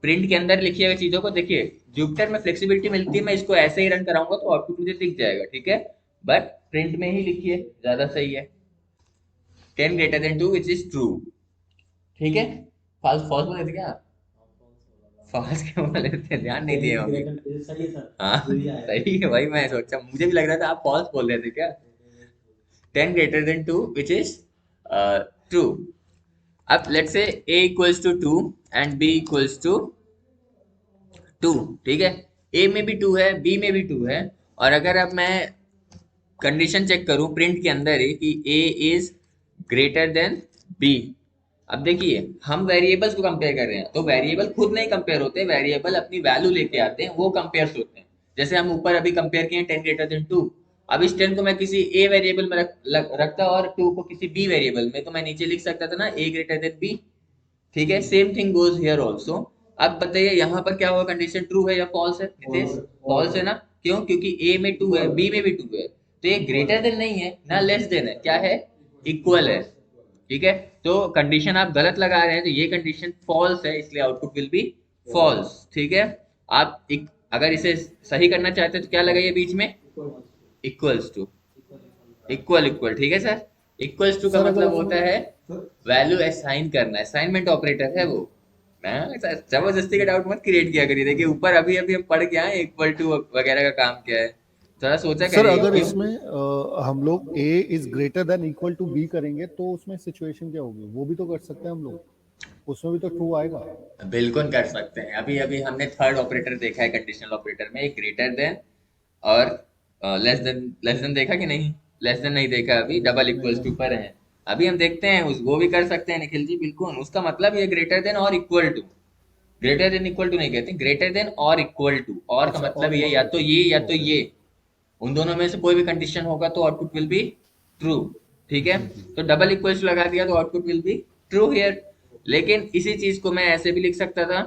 प्रिंट के अंदर लिखी हुई चीजों को देखिए, जुपिटर में फ्लेक्सिबिलिटी मिलती है, मैं इसको ऐसे ही रन कराऊंगा तो आउटपुट मुझे दिख जाएगा। ठीक है, बट प्रिंट में ही लिखिए, ज्यादा सही है। 10 greater than 2 which is true. ठीक है, फॉल्स फॉल्स बोले थे क्या, फॉल्स क्यों बोले थे, ध्यान नहीं दिए होंगे। हाँ सही है, वही मैं सोचा, मुझे भी लग रहा था आप फॉल्स बोल रहे थे क्या। 10 greater than 2 which is true. अब let's say a equals to 2 and b equals to 2। ठीक है, a में भी 2 है, b में भी 2 है, और अगर अब मैं कंडीशन चेक करूं प्रिंट के अंदर ही कि a is greater then b। अब देखिए हम वेरिएबल्स को कंपेयर कर रहे हैं, तो वेरिएबल खुद नहीं कंपेयर होते, वेरिएबल अपनी वैल्यू लेके आते हैं, वो कंपेयर होते हैं। जैसे हम ऊपर अभी कंपेयर किए 10 ग्रेटर देन 2। अब इस 10 को मैं किसी ए वेरिएबल में रखता और 2 को किसी बी वेरिएबल में, तो मैं नीचे लिख सकता था ना ए ग्रेटर देन बी। ठीक है, same thing goes here also. अब बताइए यहाँ पर क्या होगा, कंडीशन ट्रू है या फॉल्स है नितेश? फॉल्स है ना, क्यों? क्योंकि ए में 2 है, बी में भी 2 है, तो ये ग्रेटर देन नहीं है ना लेस देन है, क्या है, इक्वल है। ठीक है, तो कंडीशन आप गलत लगा रहे हैं, तो ये कंडीशन फॉल्स है, इसलिए आउटपुट विल बी फॉल्स। ठीक है, आप अगर इसे सही करना चाहते हैं तो क्या लगाइए बीच में, इक्वल्स टू, इक्वल इक्वल। ठीक है सर, इक्वल्स टू का सर अगर मतलब होता उसमें है वैल्यू असाइन करना, असाइनमेंट ऑपरेटर है वो। जबरदस्ती का डाउट मत क्रिएट किया करिए। देखिए ऊपर अभी अभी हम पढ़ के आए इक्वल टू वगैरह का काम क्या है, थोड़ा सोचा सर करिए अगर क्यों। इसमें हम लोग a is greater than equal to b करेंगे तो उसमें सिचुएशन क्या होगी, वो भी तो कर सकते हैं हम लोग, उसमें भी तो ट्रू आएगा। बिल्कुल कर सकते हैं, अभी अभी हमने थर्ड ऑपरेटर देखा है कंडीशनल ऑपरेटर में, एक ग्रेटर देन और लेस देन देखा कि नहीं? लेस देन नहीं देखा, अभी डबल इक्वल्स टू पर है। अभी हम देखते हैं उस वो भी कर सकते हैं निखिल जी, बिल्कुल। उसका मतलब ये ग्रेटर देन और equal to, greater than equal to नहीं कहते, ग्रेटर देन और इक्वल टू, और का अच्छा, मतलब और ये या इक्वल तो टू, ये या तो ओके। ये, उन दोनों में से कोई भी कंडीशन होगा तो आउटपुट विल बी ट्रू। ठीक है, जी जी। तो डबल इक्वल्स लगा दिया तो output will be true here. लेकिन इसी चीज को मैं ऐसे भी लिख सकता था,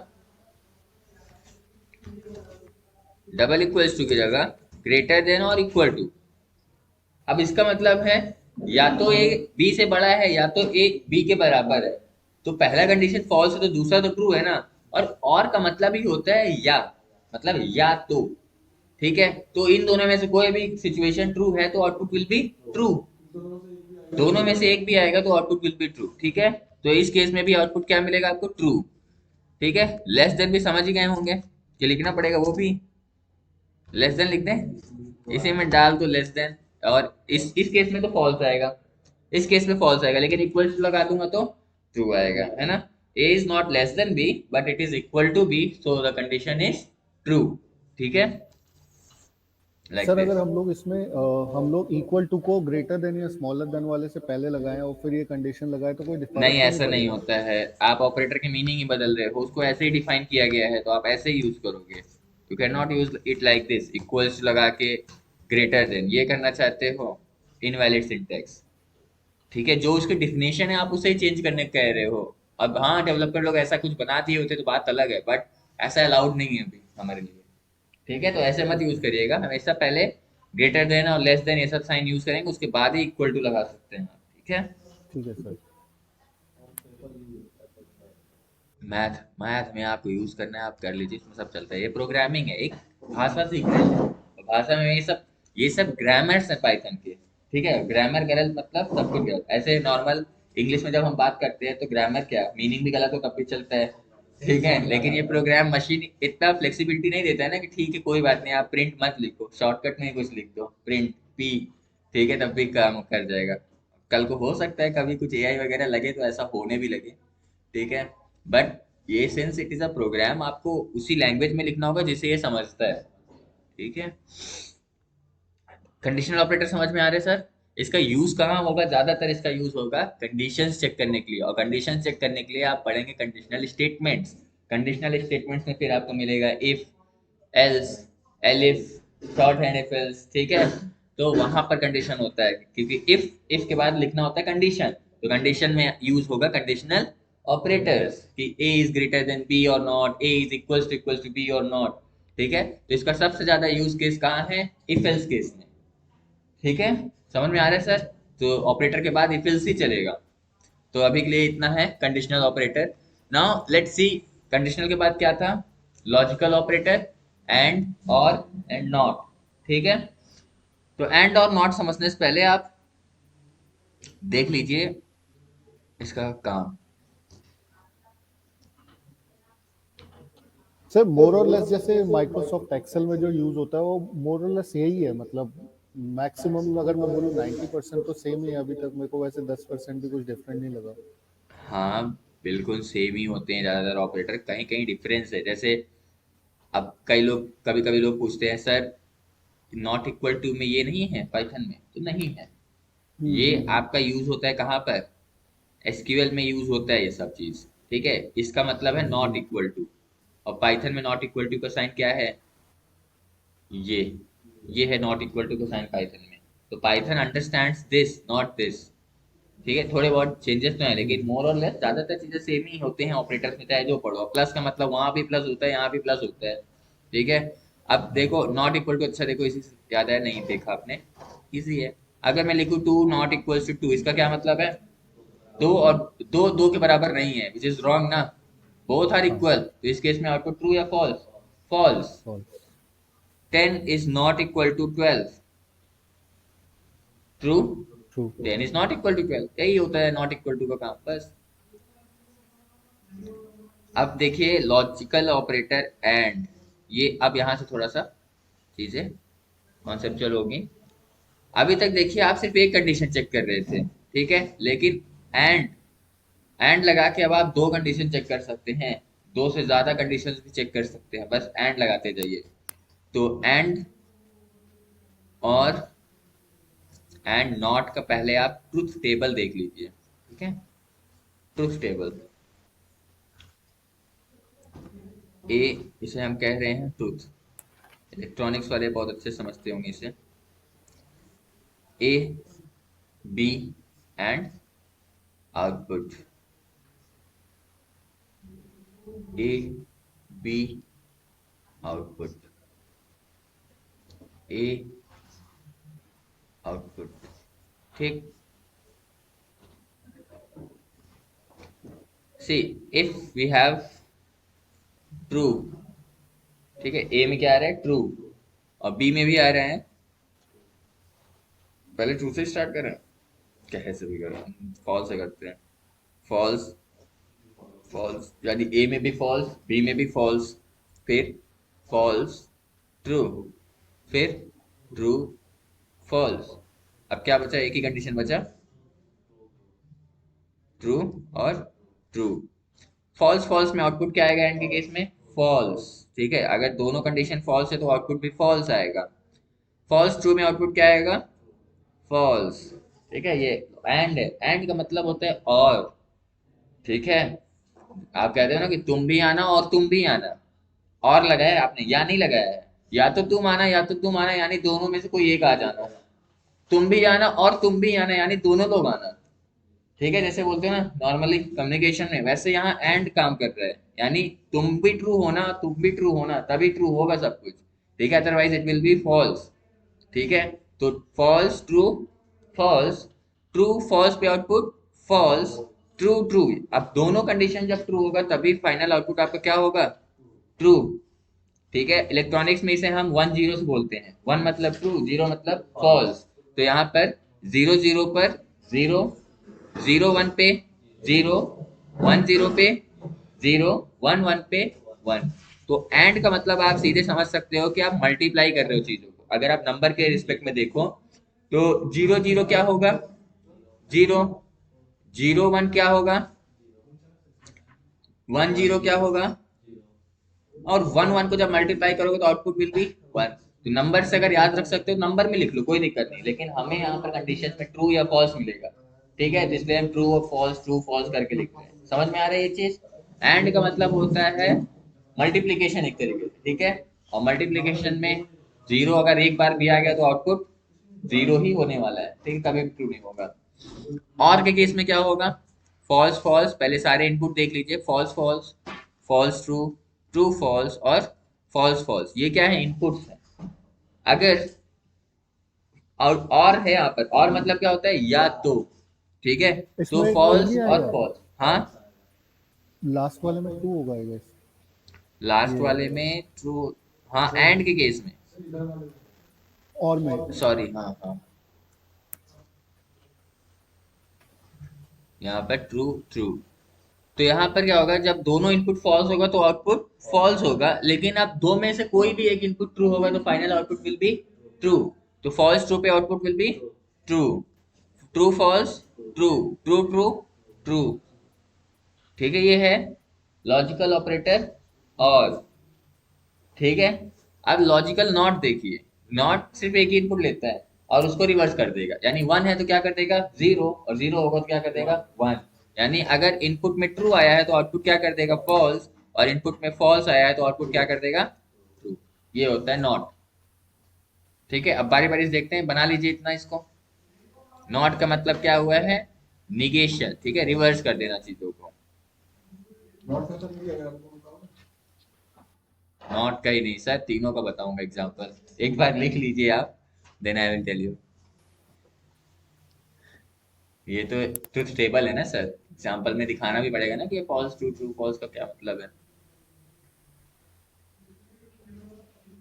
डबल इक्वल्स टू की जगह ग्रेटर देन और इक्वल टू। अब इसका मतलब है या तो ए बी से बड़ा है या तो ए बी के बराबर है। तो पहला कंडीशन फॉल्स है तो दूसरा तो ट्रू है ना। और का मतलब ही होता है या, मतलब या तो। ठीक है, तो इन दोनों में से कोई भी सिचुएशन ट्रू है तो आउटपुट विल बी ट्रू, दोनों में से एक भी आएगा तो आउटपुट विल बी ट्रू। ठीक है, तो इस केस में भी आउटपुट क्या मिलेगा आपको, ट्रू। ठीक है, लेस देन भी समझ ही गए होंगे कि लिखना पड़ेगा, वो भी लेस देन लिख दें, इसी में डाल दो लेस देन, और इस केस में तो फॉल्स आएगा, इस केस में फॉल्स आएगा, लेकिन इक्वल टू लगा दूंगा तो ट्रू आएगा, है ना। a is not less than b but it is equal to b, so the condition is true. ठीक है, लाइक सर दिस। अगर हम लोग इसमें हम लोग इक्वल टू को ग्रेटर देन या स्मॉलर देन वाले से पहले लगाएं और फिर ये कंडीशन लगाएं तो कोई फर्क नहीं, तो नहीं ऐसा नहीं पड़ेगा। होता है, आप ऑपरेटर की मीनिंग ही बदल रहे हो, उसको ऐसे ही डिफाइन किया गया है तो आप ऐसे ही यूज करोगे। You can not use it like this, equals लगा के ग्रेटर देन, ये करना चाहते हो, इनवैलिड सिंटैक्स। ठीक है, जो उसकी डिफिनेशन है आप उसे ही चेंज करने कह रहे हो। अब हाँ, डेवलपर लोग ऐसा कुछ बना दिए होते तो बात अलग है, बट ऐसा अलाउड नहीं है अभी हमारे लिए। ठीक है, तो ऐसे मत यूज करिएगा, हमेशा पहले ग्रेटर देन और लेस देन ये सब साइन यूज करेंगे, उसके बाद ही इक्वल टू लगा सकते हैं आप। ठीक है, ठीक है सर। मैथ मैथ में आपको यूज करना है आप कर लीजिए, इसमें सब चलता है, ये प्रोग्रामिंग है, एक भाषा सीख रहे हैं और भाषा में ये सब ग्रामर्स है पाइथन के। ठीक है, ग्रामर गलत मतलब सब कुछ गलत। ऐसे नॉर्मल इंग्लिश में जब हम बात करते हैं तो ग्रामर क्या, मीनिंग भी गलत हो तब भी चलता है। ठीक है, लेकिन ये प्रोग्राम मशीन इतना फ्लेक्सिबिलिटी नहीं देता है ना कि ठीक है कोई बात नहीं, आप प्रिंट मत लिखो, शॉर्टकट में ही कुछ लिख दो, प्रिंट पी, ठीक है, तब भी काम कर जाएगा। कल को हो सकता है कभी कुछ एआई वगैरह लगे तो ऐसा होने भी लगे। ठीक है, बट ये since it is a program, आपको उसी लैंग्वेज में लिखना होगा जिसे ये समझता है। ठीक है, कंडीशनल ऑपरेटर समझ में आ रहे हैं सर? इसका यूज कहाँ होगा? ज्यादातर इसका यूज होगा कंडीशंस चेक करने के लिए, और कंडीशंस चेक करने के लिए आप पढ़ेंगे कंडीशनल स्टेटमेंट्स। कंडीशनल स्टेटमेंट्स में फिर आपको मिलेगा if, else, elif, short hand if else. ठीक है, तो वहां पर कंडीशन होता है, क्योंकि इफ के बाद लिखना होता है कंडीशन, तो कंडीशन में यूज होगा कंडीशनल ऑपरेटर्स कि A is greater than B और not, A is equal to B और नॉट। ठीक है, तो इसका सबसे ज्यादा यूज केस कहाँ है? इफ एल्स केस में। ठीक है, समझ में आ रहा है सर? तो ऑपरेटर के बाद इफ एल्स ही चलेगा। तो अभी के लिए इतना है conditional operator. Now let's C, conditional के बाद क्या था? लॉजिकल ऑपरेटर, एंड, और, एंड नॉट। ठीक है, तो एंड और नॉट समझने से पहले आप देख लीजिए इसका काम। सर मोर और लेस जैसे माइक्रोसॉफ्ट एक्सेल में जो यूज होता है वो मोर और लेस यही है, मतलब मैक्सिमम अगर मैं बोलूँ 90% तो सेम ही है अभी तक। मेरे को वैसे 10% भी कुछ डिफरेंट नहीं लगा। हाँ, बिल्कुल सेम ही होते हैं ज्यादातर ऑपरेटर, कहीं कहीं डिफरेंस है। जैसे अब कई लोग, कभी कभी लोग पूछते हैं सर नॉट इक्वल टू में ये नहीं है पाइथन में, तो नहीं है। ये हम्म। आपका यूज होता है कहाँ पर? एसक्यूएल में यूज होता है ये सब चीज। ठीक है, इसका मतलब है नॉट जी। Equal to. और पाइथन में नॉट इक्वल टू का साइन क्या है? ये ये है नॉट इक्वल टू का साइन पाइथन में। तो Python understands this, not this. ठीक है, थोड़े बहुत चेंजेस तो हैं, लेकिन मोर और लेस ज्यादातर चीजें सेम ही होते हैं ऑपरेटर्स में, चाहे जो पढ़ो। प्लस का मतलब वहां भी प्लस होता है, यहाँ भी प्लस होता है। ठीक है, अब देखो नॉट इक्वल टू, अच्छा देखो इसी से याद है, नहीं देखा आपने, इजी है। अगर मैं लिखूं two not equal to two, इसका क्या मतलब है? दो और दो दो के बराबर नहीं है, विच इज रॉन्ग ना। बोथ आर हाँ। इक्वल, तो इस केस में आउटपुट ट्रू या false? False. False. 10 is not equal to 12, true. True. 10 is not equal to 12, यही होता है नॉट इक्वल टू का काम, बस। अब देखिए लॉजिकल ऑपरेटर एंड, ये अब यहां से थोड़ा सा चीजें कॉन्सेप्चुअल होगी। अभी तक देखिए आप सिर्फ एक कंडीशन चेक कर रहे थे, ठीक है, लेकिन एंड लगा के अब आप दो कंडीशन चेक कर सकते हैं, दो से ज्यादा कंडीशंस भी चेक कर सकते हैं, बस एंड लगाते जाइए। तो एंड और एंड नॉट का पहले आप ट्रुथ टेबल देख लीजिए। ठीक है, ट्रुथ टेबल, ए, इसे हम कह रहे हैं ट्रुथ। इलेक्ट्रॉनिक्स वाले बहुत अच्छे समझते होंगे इसे। A, B, and output. A, B, output, A, output. ठीक, C, if we have true, ठीक है, ए में क्या आ रहा है? ट्रू, और बी में भी आ रहा है। पहले ट्रू से स्टार्ट करें, कैसे भी करें, फॉल्स से करते हैं। फॉल्स, फॉल्स यानी ए में भी फॉल्स, बी में भी फॉल्स, फिर फॉल्स, ट्रू, फिर ट्रू, फॉल्स। अब क्या बचा? एक ही कंडीशन बचा, ट्रू और ट्रू। फॉल्स फॉल्स में आउटपुट क्या आएगा एंड के केस में? फॉल्स। ठीक है, अगर दोनों कंडीशन फॉल्स है तो आउटपुट भी फॉल्स आएगा। फॉल्स ट्रू में आउटपुट क्या आएगा? फॉल्स। ठीक है, ये एंड है, एंड का मतलब होता है और। ठीक है, आप कहते हो ना कि तुम भी आना और तुम भी आना, और लगाया है आपने, या नहीं लगाया है? या तो तुम आना या तो तुम आना, यानी दोनों में से कोई एक आ जाना। तुम भी आना और तुम भी आना, यानी दोनों लोग आना। ठीक है, जैसे बोलते हैं ना नॉर्मली कम्युनिकेशन में, वैसे यहाँ एंड काम कर रहा है, यानी तुम भी ट्रू होना, तुम भी ट्रू होना, तभी ट्रू होगा सब कुछ। ठीक है, otherwise it will be false. ठीक है, तो false true, false true, false पे आउटपुट फॉल्स, ट्रू ट्रू। अब दोनों कंडीशन जब ट्रू होगा तभी फाइनल आउटपुट आपका क्या होगा? ट्रू। ठीक है, इलेक्ट्रॉनिक्स में इसे हम 1 0 से बोलते हैं, 1 मतलब ट्रू, 0 मतलब फॉल्स। तो यहाँ पर 0 0 पर 0, 0 1 पे 0, 1 0 पे 0, 1 1 पे 1। तो एंड का मतलब आप सीधे समझ सकते हो कि आप मल्टीप्लाई कर रहे हो चीजों को। अगर आप नंबर के रिस्पेक्ट में देखो तो 0 0 क्या होगा? 0। 0 1 क्या होगा? 1 0 क्या होगा, और 1 1 को जब मल्टीप्लाई करोगे तो आउटपुट विल बी 1। तो नंबर से अगर याद रख सकते हो नंबर में लिख लो, कोई दिक्कत नहीं, लेकिन हमें यहाँ पर कंडीशन में ट्रू या फॉल्स मिलेगा, ठीक है, तो इसलिए हम ट्रू फॉल्स करके लिखते हैं। समझ में आ रहा है ये चीज? एंड का मतलब होता है मल्टीप्लीकेशन एक तरीके से, ठीक है, और मल्टीप्लीकेशन में जीरो अगर एक बार भी आ गया तो आउटपुट जीरो ही होने वाला है, ठीक है, कभी भी ट्रू नहीं होगा। और के केस में क्या होगा, फॉल्स फॉल्स, पहले सारे इनपुट देख लीजिए, false false, false true, true false और फॉल्स फॉल्स, ये क्या है, इनपुट्स है। अगर और है यहाँ पर, और मतलब क्या होता है, या तो, ठीक है, तो इसमें एक ट्रू फॉल्स भी और आएगा, फॉल्स, हाँ, लास्ट वाले में ट्रू होगा आई गेस। लास्ट ये वाले में ट्रू, हाँ, एंड के केस में, और में सॉरी, हाँ हाँ, यहाँ पर ट्रू ट्रू, तो यहाँ पर क्या होगा, जब दोनों इनपुट फॉल्स होगा तो आउटपुट फॉल्स होगा, लेकिन अब दो में से कोई भी एक इनपुट ट्रू होगा तो final output will be true. तो फॉल्स ट्रू पे output will be true, true false, true, true true, true, ठीक है, ये है लॉजिकल ऑपरेटर। और ठीक है, अब लॉजिकल नॉट देखिए, नॉट सिर्फ एक ही इनपुट लेता है और उसको रिवर्स कर देगा, यानी 1 है तो क्या कर देगा, 0, और 0 होगा तो क्या कर देगा, 1। यानी अगर इनपुट में ट्रू आया है तो आउटपुट क्या कर देगा, फॉल्स, और इनपुट में फॉल्स आया है तो आउटपुट क्या कर देगा, ट्रू। ये होता है नॉट, ठीक है। अब बारी बारी से देखते हैं, बना लीजिए इतना इसको। नॉट का मतलब क्या हुआ है, निगेशन, ठीक है, रिवर्स कर देना चीजों को। नॉट का मतलब ये अगर आपको बताऊं, नॉट का ही नहीं सर, तीनों का बताऊंगा एग्जांपल, एक बार लिख लीजिए आप, then I will tell you. ये तो ट्रुथ टेबल है ना सर, एग्जांपल में दिखाना भी पड़ेगा ना कि ये फॉल्स ट्रू, ट्रू फॉल्स का क्या मतलब है।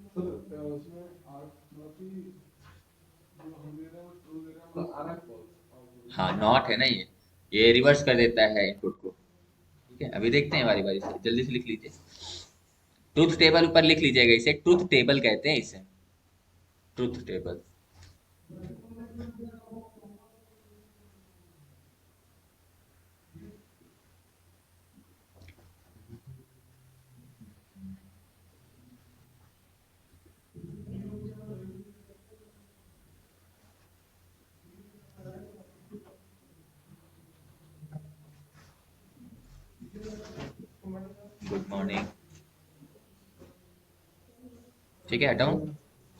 तो उसमें मतलब कि जो हम दे रहे हैं वो ट्रू दे रहे हैं, मतलब आ रहा है false। हाँ, नॉट है ना, ये रिवर्स कर देता है इनपुट को, ठीक है। अभी देखते हैं बारी बारी से, जल्दी से लिख लीजिए, ट्रुथ टेबल ऊपर लिख लीजिएगा, इसे ट्रुथ टेबल कहते हैं, इसे ट्रुथ टेबल। गुड मॉर्निंग, ठीक है, हटाऊं,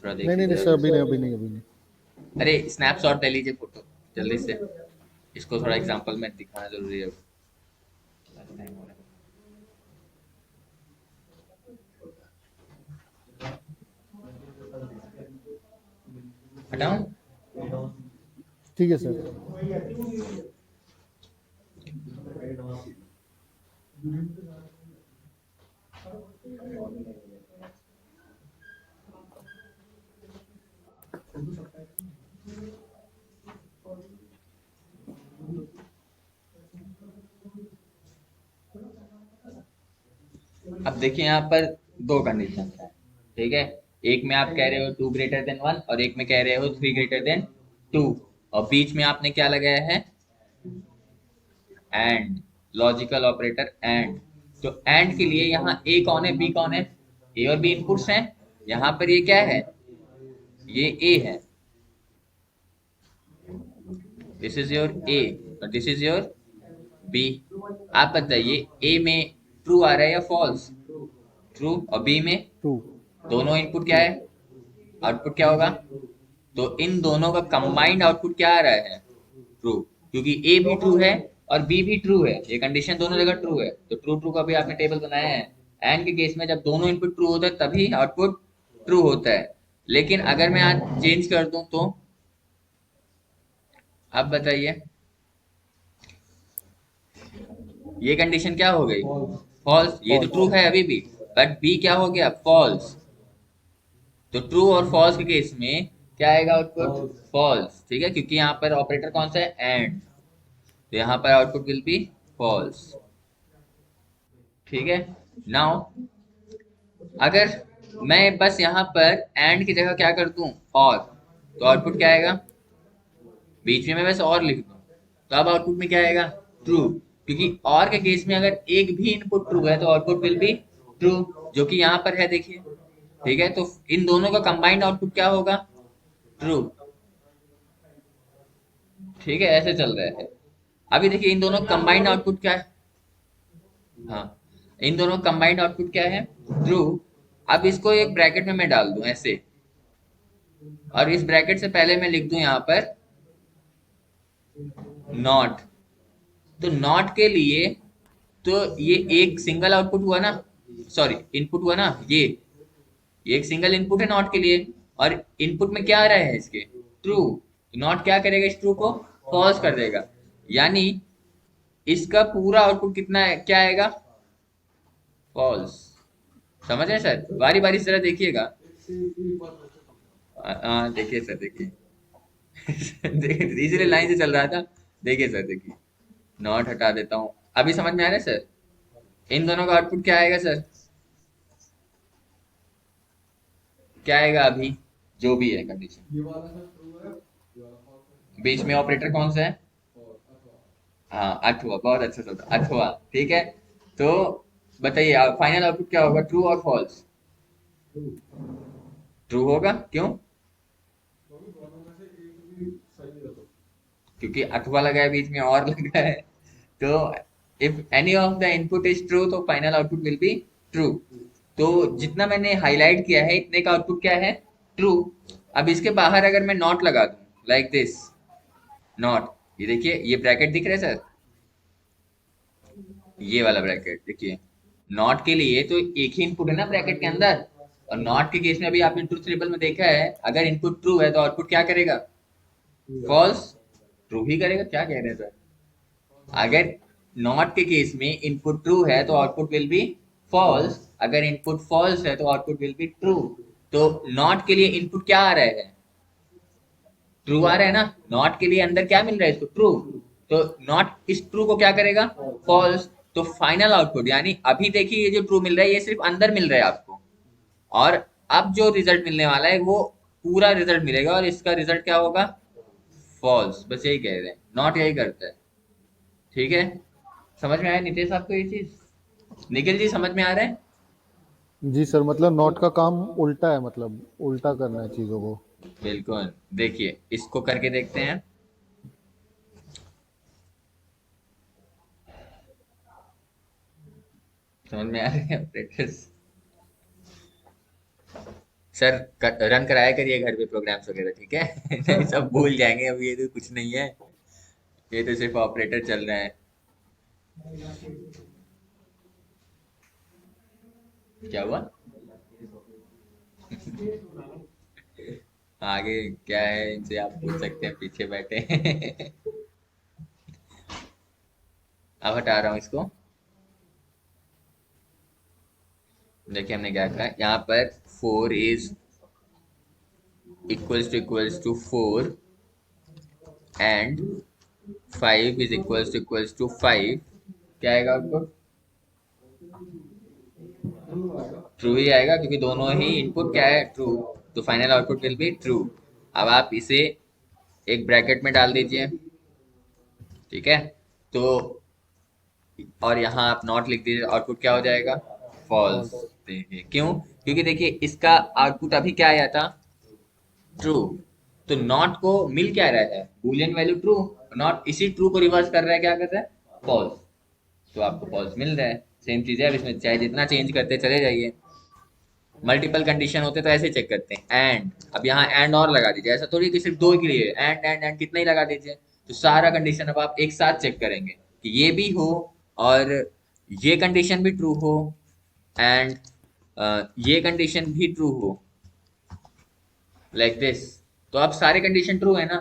थोड़ा देख नहीं नहीं नहीं लीजिए। सर, अभी नहीं, अभी नहीं, अभी नहीं। अरे स्नैपशॉट ले लीजिए फोटो जल्दी से, इसको थोड़ा एग्जांपल में दिखाना जरूरी है। हटाऊं, ठीक है सर। अब देखिए यहाँ पर दो कंडीशन है, ठीक है, एक में आप कह रहे हो 2 ग्रेटर देन 1 और एक में कह रहे हो 3 ग्रेटर देन 2, और बीच में आपने क्या लगाया है, एंड, लॉजिकल ऑपरेटर एंड। तो एंड के लिए यहाँ ए कौन है, बी कौन है, ए और बी इनपुट्स हैं, यहाँ पर ये क्या है, ये ए है, दिस इज योर ए और दिस इज योर बी। आप बताइए ए में ट्रू आ रहा है या फॉल्स, ट्रू, और बी में ट्रू। दोनों इनपुट क्या है, आउटपुट क्या होगा, तो इन दोनों का कंबाइंड आउटपुट क्या आ रहा है, ट्रू, क्योंकि ए भी ट्रू है और बी भी ट्रू है, ये कंडीशन दोनों जगह ट्रू है, तो ट्रू ट्रू का भी आपने टेबल बनाया है। एंड के केस में जब दोनों इनपुट ट्रू होता है तभी आउटपुट ट्रू होता है, लेकिन अगर मैं आज चेंज कर दूं तो, आप बताइए, ये कंडीशन क्या हो गई, फॉल्स, ये तो ट्रू है अभी भी, बट बी क्या हो गया, फॉल्स। तो ट्रू और फॉल्स के केस में क्या आएगा आउटपुट, फॉल्स, ठीक है, क्योंकि यहाँ पर ऑपरेटर कौन सा है, एंड, तो यहाँ पर आउटपुट विल बी फॉल्स, ठीक है। नाउ अगर मैं बस यहाँ पर एंड की जगह क्या कर दूं, और, तो आउटपुट क्या आएगा, बीच में मैं बस और लिख दूं तो अब आउटपुट में क्या आएगा, ट्रू, क्योंकि और के केस में अगर एक भी इनपुट ट्रू है तो आउटपुट विल बी ट्रू, जो कि यहाँ पर है देखिए। ठीक है, तो इन दोनों का कंबाइंड आउटपुट क्या होगा? ट्रू। ठीक है, ऐसे चल रहा है। अभी देखिए इन दोनों कंबाइंड आउटपुट क्या है? हाँ, इन दोनों कंबाइंड आउटपुट क्या है? ट्रू। अब इसको एक ब्रैकेट में मैं डाल दूं ऐसे, और इस ब्रैकेट से पहले मैं लिख दूं यहाँ पर नॉट। तो नॉट के लिए तो ये एक सिंगल आउटपुट हुआ ना, सॉरी इनपुट हुआ ना, ये एक सिंगल इनपुट है नॉट के लिए, और इनपुट में क्या आ रहा है इसके? ट्रू। नॉट क्या करेगा? इस ट्रू को फॉल्स कर देगा, यानी इसका पूरा आउटपुट कितना है, क्या आएगा? फॉल्स। समझ रहे हैं सर? बारी बारी से जरा देखिएगा। एक बात पूछो हाँ देखिए सर, देखिए देखिए इसीलिए लाइन से चल रहा था। देखिए सर, देखिए नॉट हटा देता हूँ। अभी समझ में आ रहा है सर? इन दोनों का आउटपुट क्या आएगा सर? क्या आएगा अभी, जो भी है कंडीशन? ये वाला सर ट्रू है, ये वाला फॉल्स बीच में ऑपरेटर कौन सा है? है और अथवा हाँ, अथवा। बहुत अच्छा शब्द, अथवा। ठीक है, तो बताइए फाइनल आउटपुट क्या होगा, ट्रू और फॉल्स? ट्रू, ट्रू होगा, क्यों? क्योंकि दोनों में से एक भी सही है तो। क्योंकि अथवा लगा है बीच में और लगा है, तो if any of the input is true तो final output will be true. तो जितना मैंने हाईलाइट किया है इतने का आउटपुट क्या है? ट्रू। अब इसके बाहर अगर मैं नॉट लगा दूं लाइक दिस, नॉट, ये देखिए ये ब्रैकेट दिख रहा है सर, ये वाला ब्रैकेट देखिए। नॉट के लिए तो एक ही इनपुट है ना ब्रैकेट के अंदर, और नॉट के केस में अभी आपने ट्रूथ टेबल में देखा है, अगर इनपुट ट्रू है तो आउटपुट क्या करेगा? फॉल्स। ट्रू ही करेगा, क्या कह रहे हैं सर? अगर नॉट के केस में इनपुट ट्रू है तो आउटपुट विल बी फॉल्स, अगर इनपुट फॉल्स है तो आउटपुट विल बी ट्रू। तो नॉट के लिए इनपुट क्या आ रहा है? ट्रू आ रहा है ना। नॉट के लिए अंदर क्या मिल रहा है इसको? ट्रू। तो नॉट इस ट्रू को क्या करेगा? फॉल्स। तो फाइनल आउटपुट, यानी अभी देखिए ये जो ट्रू मिल रहा है ये सिर्फ अंदर मिल रहा है आपको, और अब जो रिजल्ट मिलने वाला है वो पूरा रिजल्ट मिलेगा, और इसका रिजल्ट क्या होगा? फॉल्स। बस यही कह रहे हैं, नॉट यही करता है। ठीक है, समझ में आया नितेश आपको ये चीज? निखिल जी समझ में आ रहा है? जी सर, मतलब नॉट का काम उल्टा है, मतलब उल्टा करना है चीज़ों को। बिल्कुल। देखिए इसको करके देखते हैं। समझ में आ रहे हैं ऑपरेटर्स? सर रन कराया करिए घर पे प्रोग्राम्स वगैरह, ठीक है? नहीं सब भूल जाएंगे, अब ये तो कुछ नहीं है, ये तो सिर्फ ऑपरेटर चल रहा है। क्या हुआ? आगे क्या है इनसे आप पूछ सकते हैं, पीछे बैठे हैं। अब हटा रहा हूँ इसको। देखिए हमने क्या कहा यहाँ पर, 4 is equals to 4 and 5 is equals to 5। क्या आएगा आपको? ट्रू आएगा। ट्रू ही आएगा, क्योंकि दोनों ही इनपुट क्या है? ट्रू। तो final output will be true. अब आप इसे एक ब्रैकेट में डाल दीजिए, ठीक है? तो और यहाँ आप नॉट लिख दीजिए, आउटपुट क्या हो जाएगा? फॉल्स। फॉल्स। देखिए क्यों? क्योंकि देखिए इसका आउटपुट अभी क्या आया था? ट्रू। तो नॉट को मिल क्या रहा है? Boolean value true. नॉट इसी ट्रू को रिवर्स कर रहा है, क्या कर रहा है? फॉल्स। तो आपको फॉल्स मिल रहा है। सेम चीज है, अब इसमें चाहे जितना चेंज करते चले जाइए। मल्टीपल कंडीशन होते तो ऐसे चेक करते हैं, एंड। अब यहाँ एंड और लगा दीजिए, ऐसा थोड़ी कि सिर्फ दो के लिए एंड एंड एंड कितना ही लगा दीजिए। तो सारा कंडीशन अब आप एक साथ चेक करेंगे कि ये भी हो, और ये कंडीशन भी ट्रू हो, एंड ये कंडीशन भी ट्रू हो, लाइक दिस। तो अब सारे कंडीशन ट्रू है ना,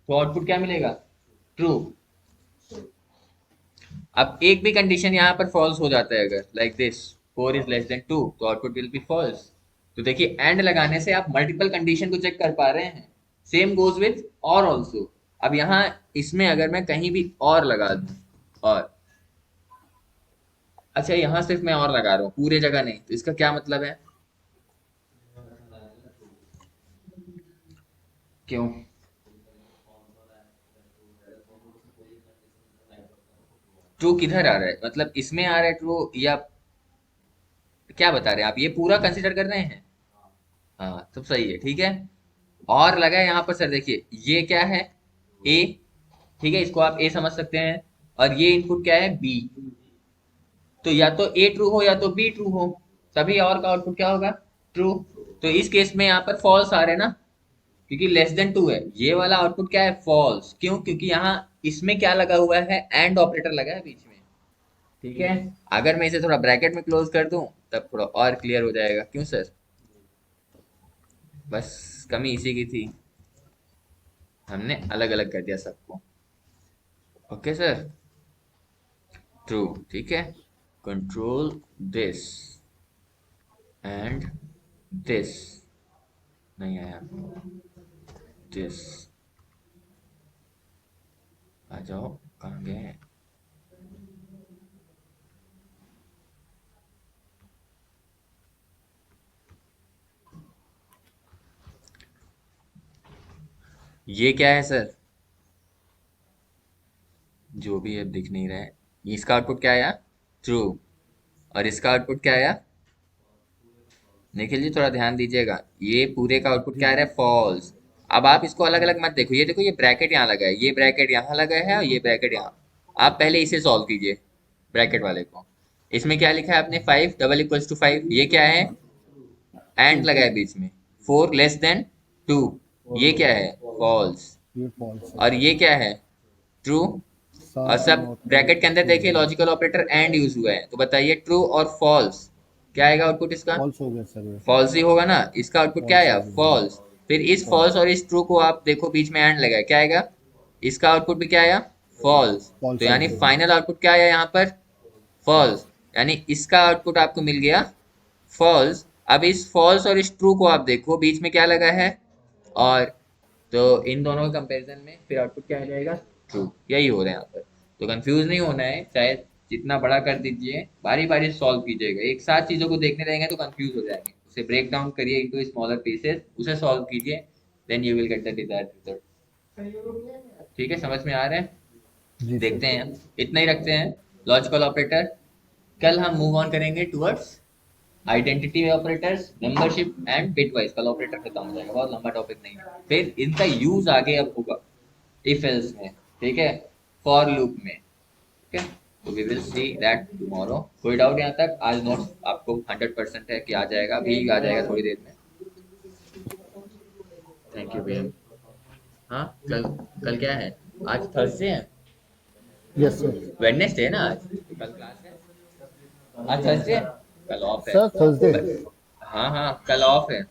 तो आउटपुट क्या मिलेगा? ट्रू। अब एक भी कंडीशन यहाँ पर फॉल्स हो जाता है अगर, like this, 4 is less than 2, तो आउटपुट विल बी फॉल्स। तो देखिए एंड लगाने से आप मल्टीपल कंडीशन को चेक कर पा रहे हैं। सेम गोज विथ और ऑल्सो। अब यहाँ इसमें अगर मैं कहीं भी और लगा दूं, और अच्छा यहाँ सिर्फ मैं और लगा रहा हूँ, पूरे जगह नहीं, तो इसका क्या मतलब है? क्यों? ट्रू किधर आ रहा है, मतलब इसमें आ रहा है ट्रू या क्या बता रहे हैं आप, ये पूरा कंसिडर कर रहे हैं? हाँ तब सही है, ठीक है। और लगा है यहाँ पर सर, देखिए ये क्या है, ए, ठीक है, इसको आप ए समझ सकते हैं, और ये इनपुट क्या है, बी। तो या तो ए ट्रू हो या तो बी ट्रू हो, तभी और का आउटपुट क्या होगा, ट्रू। तो इस केस में यहाँ पर फॉल्स आ रहे हैं ना, क्योंकि लेस देन टू है। ये वाला आउटपुट क्या है, फॉल्स। क्यों? क्योंकि यहाँ इसमें क्या लगा हुआ है, एंड ऑपरेटर लगा है बीच में, ठीक है। अगर मैं इसे थोड़ा ब्रैकेट में क्लोज कर दूं तब थोड़ा और क्लियर हो जाएगा। क्यों सर? बस कमी इसी की थी, हमने अलग अलग कर दिया सबको। ओके सर, ट्रू, ठीक है। कंट्रोल दिस एंड दिस, नहीं आया, दिस, आ जाओ, कहाँ गए हैं? ये क्या है सर, जो भी अब दिख नहीं रहा है। इसका आउटपुट क्या आया, ट्रू, और इसका आउटपुट क्या आया, निखिल जी थोड़ा ध्यान दीजिएगा, ये पूरे का आउटपुट क्या आ रहा है, फॉल्स। अब आप इसको अलग अलग मत देखो, ये देखो ये ब्रैकेट यहाँ लगा है, ये ब्रैकेट यहाँ लगा है, और ये ब्रैकेट यहाँ। आप पहले इसे सॉल्व कीजिए, ब्रैकेट वाले को। इसमें क्या लिखा है आपने, 5 डबल इक्वल्स टू 5, ये क्या है, ट्रू, एंड लगा है बीच में, 4 लेस देन 2, ये क्या है, फॉल्स। ये फॉल्स है, और ये क्या है, ट्रू। और साथ में सब नॉट ब्रैकेट के अंदर ट्रू देखिए है, लॉजिकल ऑपरेटर एंड यूज हुआ है, तो बताइए ट्रू और फॉल्स क्या आएगा आउटपुट इसका, फॉल्स हो गया सर, ये फॉल्स ही होगा ना। इसका आउटपुट क्या फॉल्स आया, हो गया, फॉल्स। फिर इस फॉल्स फॉल्स, और इस ट्रू को आप देखो बीच में एंड लगा है, क्या आएगा, इसका आउटपुट भी क्या आया, फॉल्स। तो फॉल्स यानी आउटपुट है, फाइनल आउटपुट क्या आया यहाँ पर, फॉल्स। यानी इसका आउटपुट आपको मिल गया फॉल्स। अब इस फॉल्स और इस ट्रू को आप देखो बीच में क्या लगा है, और तो इन दोनों के कंपैरिजन में फिर आउटपुट क्या आ जाएगा, ट्रू। यही हो रहा है यहाँ पर। तो कंफ्यूज नहीं होना है, चाहे जितना बड़ा कर दीजिए, बारी बारी सॉल्व कीजिएगा। एक साथ चीजों को देखने रहेंगे तो कंफ्यूज हो जाएंगे, उसे ब्रेक डाउन करिए इनटू स्मॉलर पीसेस, उसे सॉल्व कीजिए, then you will get the desired result. ठीक है, समझ में आ रहा है? जी सर। देखते हैं, इतना ही रखते हैं लॉजिकल ऑपरेटर। कल हम मूव ऑन करेंगे towards identity operators, membership and bitwise. कल ऑपरेटर खत्म हो जाएगा, बहुत लंबा टॉपिक नहीं है। फिर इनका यूज आगे अब होगा इफ एल्स में, ठीक है, फॉर लूप में, ठीक है। तो we will see that tomorrow. कोई डाउट यहाँ तक? आज नोट्स आपको 100% है कि आ जाएगा, अभी आ जाएगा थोड़ी देर में। थैंक यू भैया। हाँ, कल कल क्या है, आज थर्सडे है, यस सर, वेडनेसडे है ना आज, कल क्लास है, आज थर्सडे है, कल ऑफ है। सर थर्सडे, हाँ हाँ, कल ऑफ है।